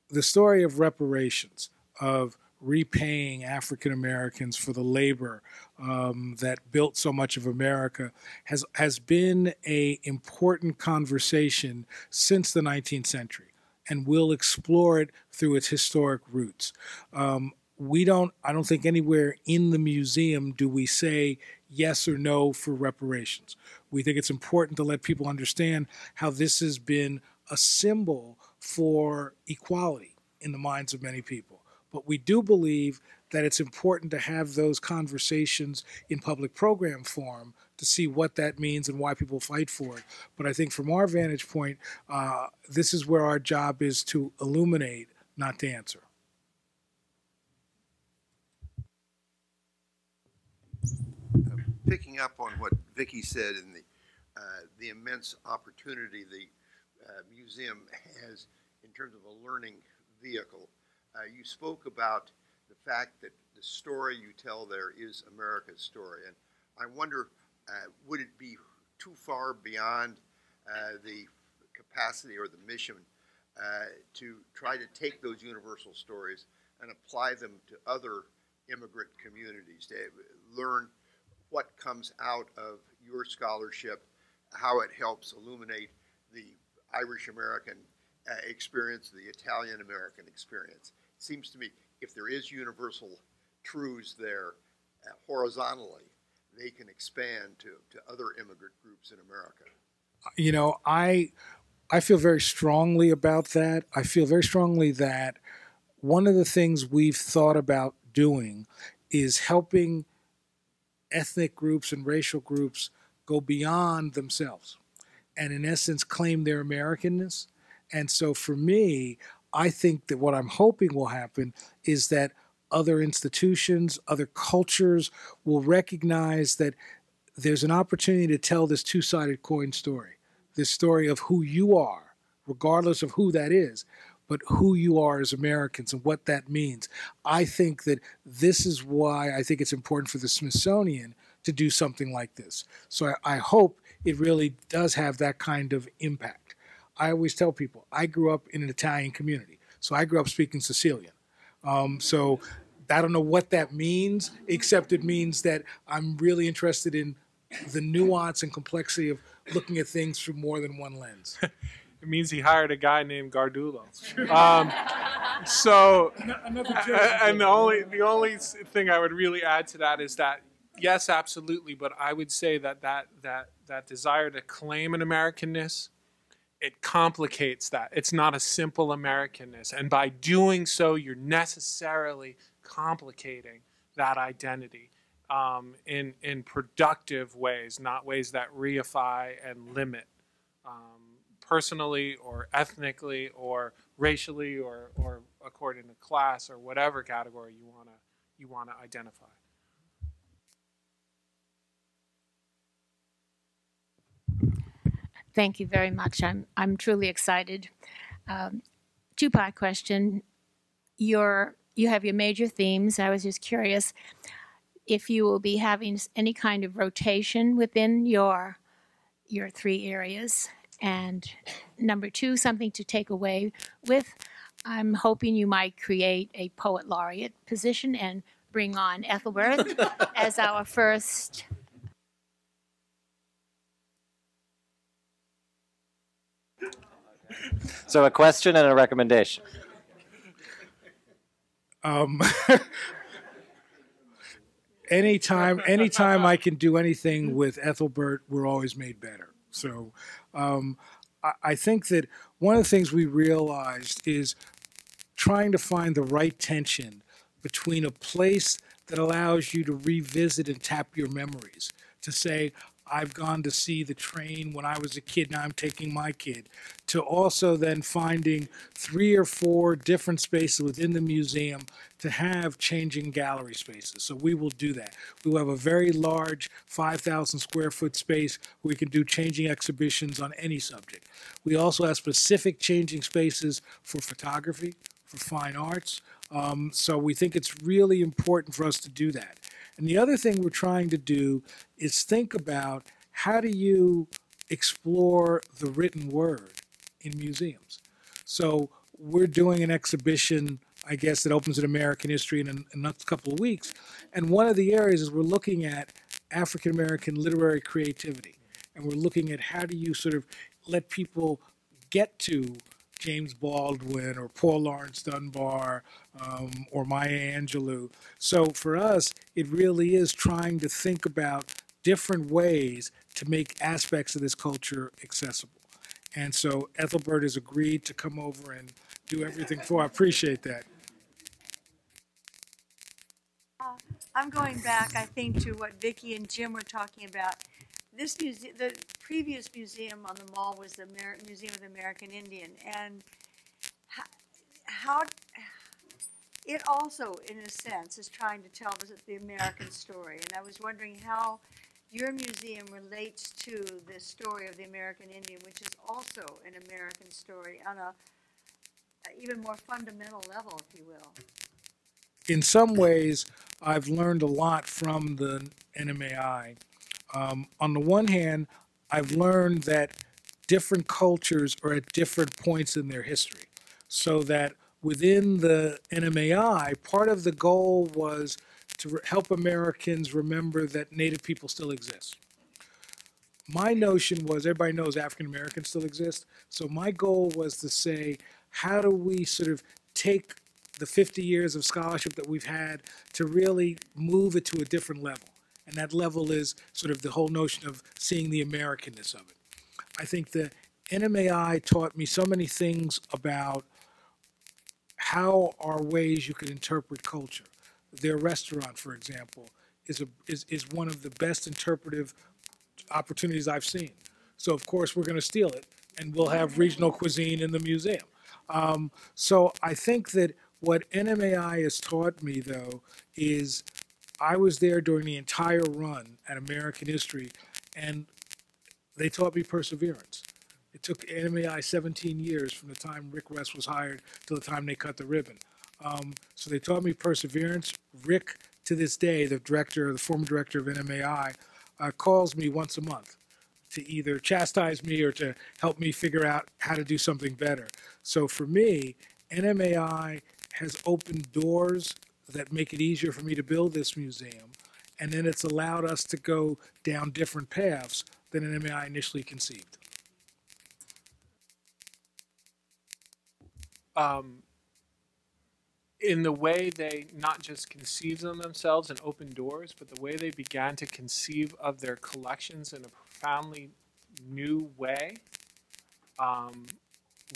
the story of reparations, of repaying African Americans for the labor that built so much of America has been an important conversation since the 19th century, and we'll explore it through its historic roots. I don't think anywhere in the museum do we say yes or no for reparations. We think it's important to let people understand how this has been a symbol for equality in the minds of many people. But we do believe that it's important to have those conversations in public program form to see what that means and why people fight for it. But I think from our vantage point, this is where our job is to illuminate, not to answer. Picking up on what Vicki said and the immense opportunity the museum has in terms of a learning vehicle, you spoke about the fact that the story you tell there is America's story, and I wonder, would it be too far beyond the capacity or the mission to try to take those universal stories and apply them to other immigrant communities, to learn what comes out of your scholarship, how it helps illuminate the Irish American experience, the Italian American experience? It seems to me if there is universal truths there horizontally, they can expand to other immigrant groups in America. You know, I feel very strongly about that. I feel very strongly that one of the things we've thought about doing is helping ethnic groups and racial groups go beyond themselves and in essence claim their Americanness. And so for me, I think that what I'm hoping will happen is that other institutions, other cultures will recognize that there's an opportunity to tell this two-sided coin story, this story of who you are, regardless of who that is, but who you are as Americans and what that means. I think that this is why I think it's important for the Smithsonian to do something like this. So I hope it really does have that kind of impact. I always tell people, I grew up in an Italian community, so I grew up speaking Sicilian. So I don't know what that means, except it means that I'm really interested in the nuance and complexity of looking at things through more than one lens. It means he hired a guy named Gardulo. So, and the only thing I would really add to that is that, yes, absolutely, but I would say that desire to claim an Americanness, it complicates that. It's not a simple Americanness, and by doing so, you're necessarily complicating that identity in productive ways, not ways that reify and limit. Personally or ethnically or racially or according to class or whatever category you wanna identify. Thank you very much. I'm truly excited. Two-part question. You have your major themes. I was just curious if you will be having any kind of rotation within your three areas. And number two, something to take away with. I'm hoping you might create a poet laureate position and bring on Ethelbert as our first. So a question and a recommendation. Anytime I can do anything with Ethelbert, we're always made better. So I think that one of the things we realized is trying to find the right tension between a place that allows you to revisit and tap your memories, to say, I've gone to see the train when I was a kid, now I'm taking my kid, to also then finding 3 or 4 different spaces within the museum to have changing gallery spaces. So we will do that. We will have a very large 5,000 square foot space where we can do changing exhibitions on any subject. We also have specific changing spaces for photography, for fine arts. So we think it's really important for us to do that. And the other thing we're trying to do is think about how do you explore the written word in museums. So we're doing an exhibition I guess, that opens in American history in the next couple of weeks. And one of the areas is we're looking at African American literary creativity. And we're looking at how do you sort of let people get to James Baldwin or Paul Laurence Dunbar or Maya Angelou. So for us, it really is trying to think about different ways to make aspects of this culture accessible. And so Ethelbert has agreed to come over and do everything for. I appreciate that. I'm going back, I think, to what Vicki and Jim were talking about. This museum, the previous museum on the mall was the Museum of the American Indian, and how it also, in a sense, is trying to tell the American story. And I was wondering how your museum relates to the story of the American Indian, which is also an American story on a even more fundamental level, if you will. In some ways, I've learned a lot from the NMAI. On the one hand, I've learned that different cultures are at different points in their history. So that within the NMAI, part of the goal was to help Americans remember that Native people still exist. My notion was, everybody knows African Americans still exist, so my goal was to say, how do we sort of take the 50 years of scholarship that we've had to really move it to a different level? And that level is sort of the whole notion of seeing the Americanness of it. I think the NMAI taught me so many things about how are ways you could interpret culture. Their restaurant, for example, is one of the best interpretive opportunities I've seen. So of course we're going to steal it, and we'll have regional cuisine in the museum. So I think that what NMAI has taught me, though, is I was there during the entire run at American History, and they taught me perseverance. It took NMAI 17 years from the time Rick West was hired to the time they cut the ribbon. So they taught me perseverance. Rick, to this day, the former director of NMAI, calls me once a month to either chastise me or to help me figure out how to do something better. So for me, NMAI has opened doors that make it easier for me to build this museum, and then it's allowed us to go down different paths than NMAI initially conceived. In the way they not just conceived them themselves and opened doors, but the way they began to conceive of their collections in a profoundly new way.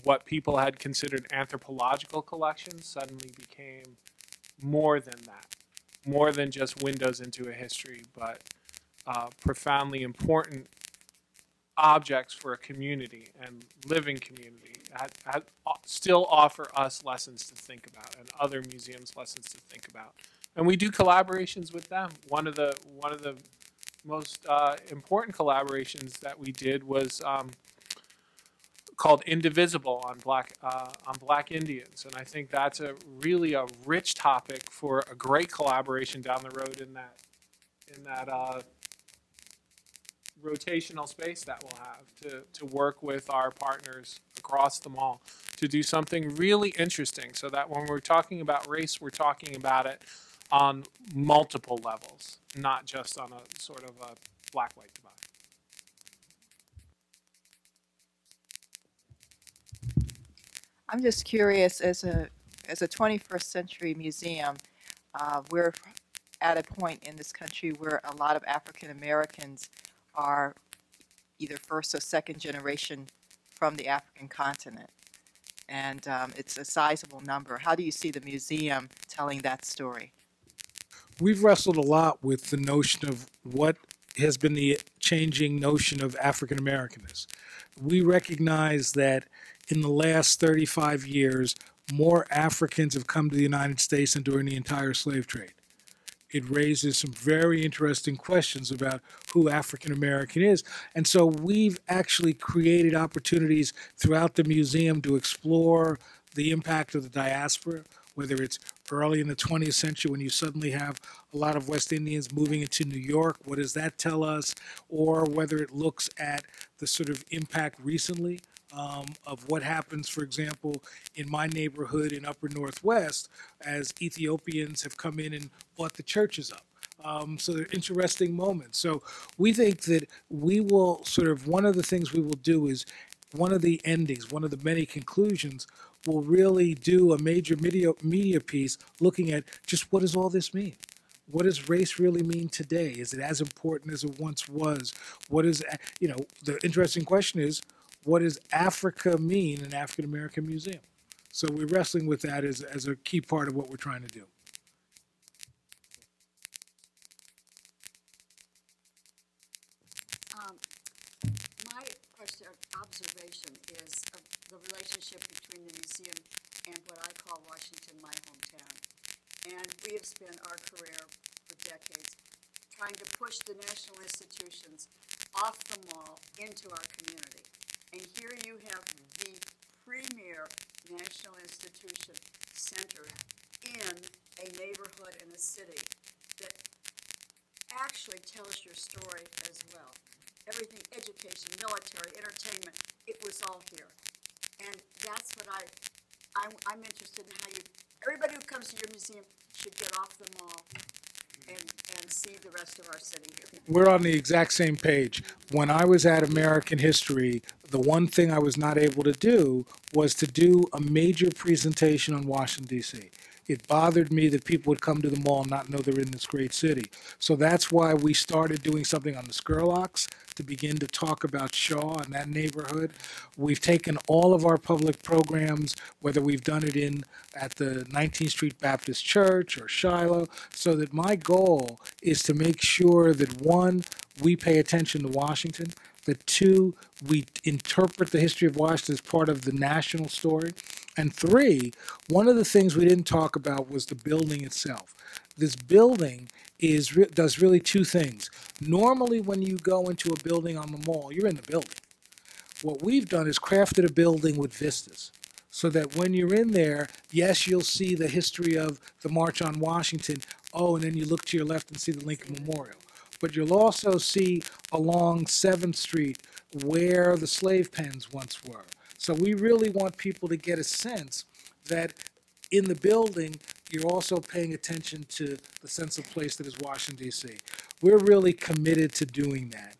What people had considered anthropological collections suddenly became more than that, more than just windows into a history, but profoundly important objects for a community and living community still offer us lessons to think about, and other museums lessons to think about. And we do collaborations with them. One of the most important collaborations that we did was called Indivisible on Black Indians, and I think that's really a rich topic for a great collaboration down the road in that rotational space that we'll have to work with our partners across the mall to do something really interesting, so that when we're talking about race, we're talking about it on multiple levels, not just on a sort of a black-white divide. I'm just curious, as a 21st century museum, we're at a point in this country where a lot of African Americans are either first or second generation from the African continent. And it's a sizable number. How do you see the museum telling that story? We've wrestled a lot with the notion of what has been the changing notion of African Americanness. We recognize that in the last 35 years, more Africans have come to the United States than during the entire slave trade. It raises some very interesting questions about who African American is. And so we've actually created opportunities throughout the museum to explore the impact of the diaspora, whether it's early in the 20th century when you suddenly have a lot of West Indians moving into New York, what does that tell us? Or whether it looks at the sort of impact recently of what happens, for example, in my neighborhood in Upper Northwest, as Ethiopians have come in and bought the churches up. So they're interesting moments. So we think that we will sort of, one of the things we will do is, one of the endings, one of the many conclusions, will really do a major media piece looking at just what does all this mean? What does race really mean today? Is it as important as it once was? What is, the interesting question is, what does Africa mean in African American Museum? So we're wrestling with that as a key part of what we're trying to do. My question, observation, is of the relationship between the museum and what I call Washington, my hometown. And we have spent our career for decades trying to push the national institutions off the mall into our community. And here you have the premier national institution centered in a neighborhood in a city that actually tells your story as well. Everything, education, military, entertainment, it was all here. And that's what I'm interested in how everybody who comes to your museum should get off the mall and see the rest of our city here. We're on the exact same page. When I was at American History, the one thing I was not able to do was to do a major presentation on Washington, D.C. It bothered me that people would come to the mall and not know they're in this great city. So that's why we started doing something on the Skurlocks to begin to talk about Shaw and that neighborhood. We've taken all of our public programs, whether we've done it at the 19th Street Baptist Church or Shiloh, so that my goal is to make sure that, one, we pay attention to Washington, that two, we interpret the history of Washington as part of the national story, and three, one of the things we didn't talk about was the building itself. This building does really two things. Normally, when you go into a building on the mall, you're in the building. What we've done is crafted a building with vistas, so that when you're in there, yes, you'll see the history of the March on Washington. Oh, and then you look to your left and see the Lincoln Memorial. But you'll also see along 7th Street where the slave pens once were. So we really want people to get a sense that in the building, you're also paying attention to the sense of place that is Washington, D.C. We're really committed to doing that.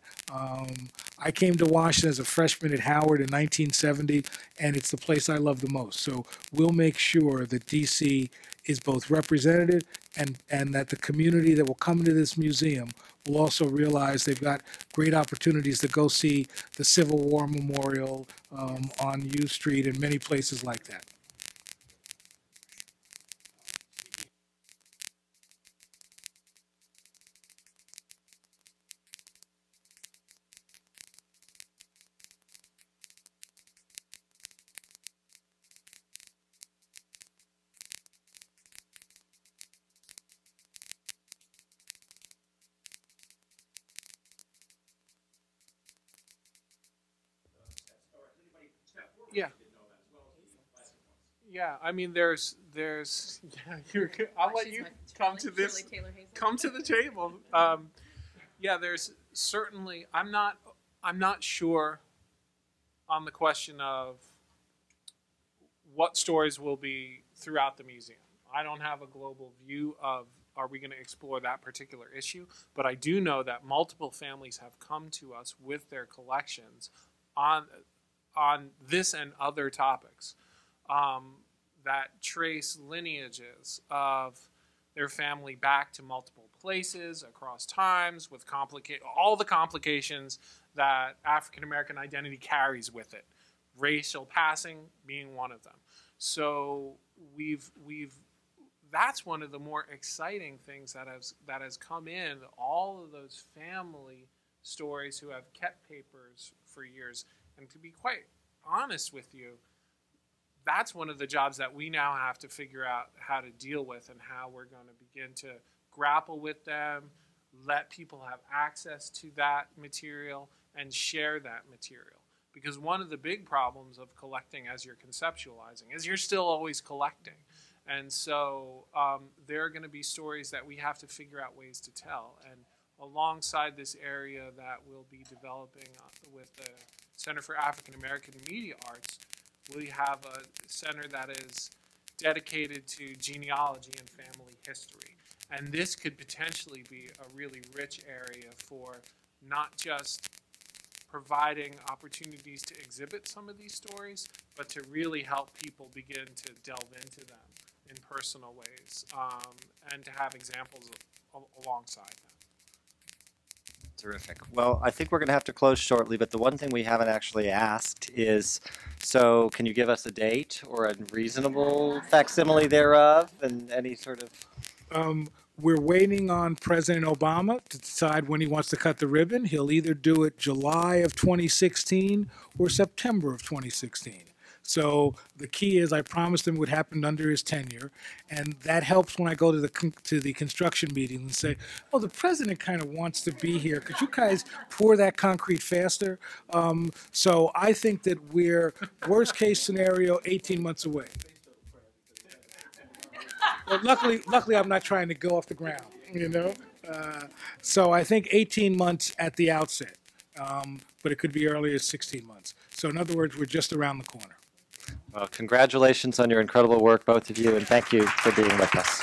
I came to Washington as a freshman at Howard in 1970, and it's the place I love the most. So we'll make sure that D.C. is both represented and that the community that will come into this museum will also realize they've got great opportunities to go see the Civil War Memorial on U Street and many places like that. Yeah. Yeah, I mean, there's. Yeah, I'll let you come to this. Come to the table. Yeah, there's certainly. I'm not sure on the question of what stories will be throughout the museum. I don't have a global view of are we going to explore that particular issue, but I do know that multiple families have come to us with their collections on this and other topics that trace lineages of their family back to multiple places across times with all the complications that African American identity carries with it, racial passing being one of them. So that's one of the more exciting things that has come in. All of those family stories who have kept papers for years. And to be quite honest with you, that's one of the jobs that we now have to figure out how to deal with and how we're going to begin to grapple with them, let people have access to that material, and share that material. Because one of the big problems of collecting as you're conceptualizing is you're still always collecting. And so there are going to be stories that we have to figure out ways to tell. And alongside this area that we'll be developing with the Center for African American Media Arts, we have a center that is dedicated to genealogy and family history. And this could potentially be a really rich area for not just providing opportunities to exhibit some of these stories, but to really help people begin to delve into them in personal ways, and to have examples alongside them. Terrific. Well, I think we're going to have to close shortly, but the one thing we haven't actually asked is, so can you give us a date or a reasonable facsimile thereof, and any sort of... We're waiting on President Obama to decide when he wants to cut the ribbon. He'll either do it July of 2016 or September of 2016. So the key is I promised him it would happen under his tenure, and that helps when I go to the construction meeting and say, "Oh, the president kind of wants to be here. Could you guys pour that concrete faster?" So I think that we're worst case scenario 18 months away. Well, luckily, I'm not trying to go off the ground, you know. So I think 18 months at the outset, but it could be earlier as 16 months. So in other words, we're just around the corner. Well, congratulations on your incredible work, both of you, and thank you for being with us.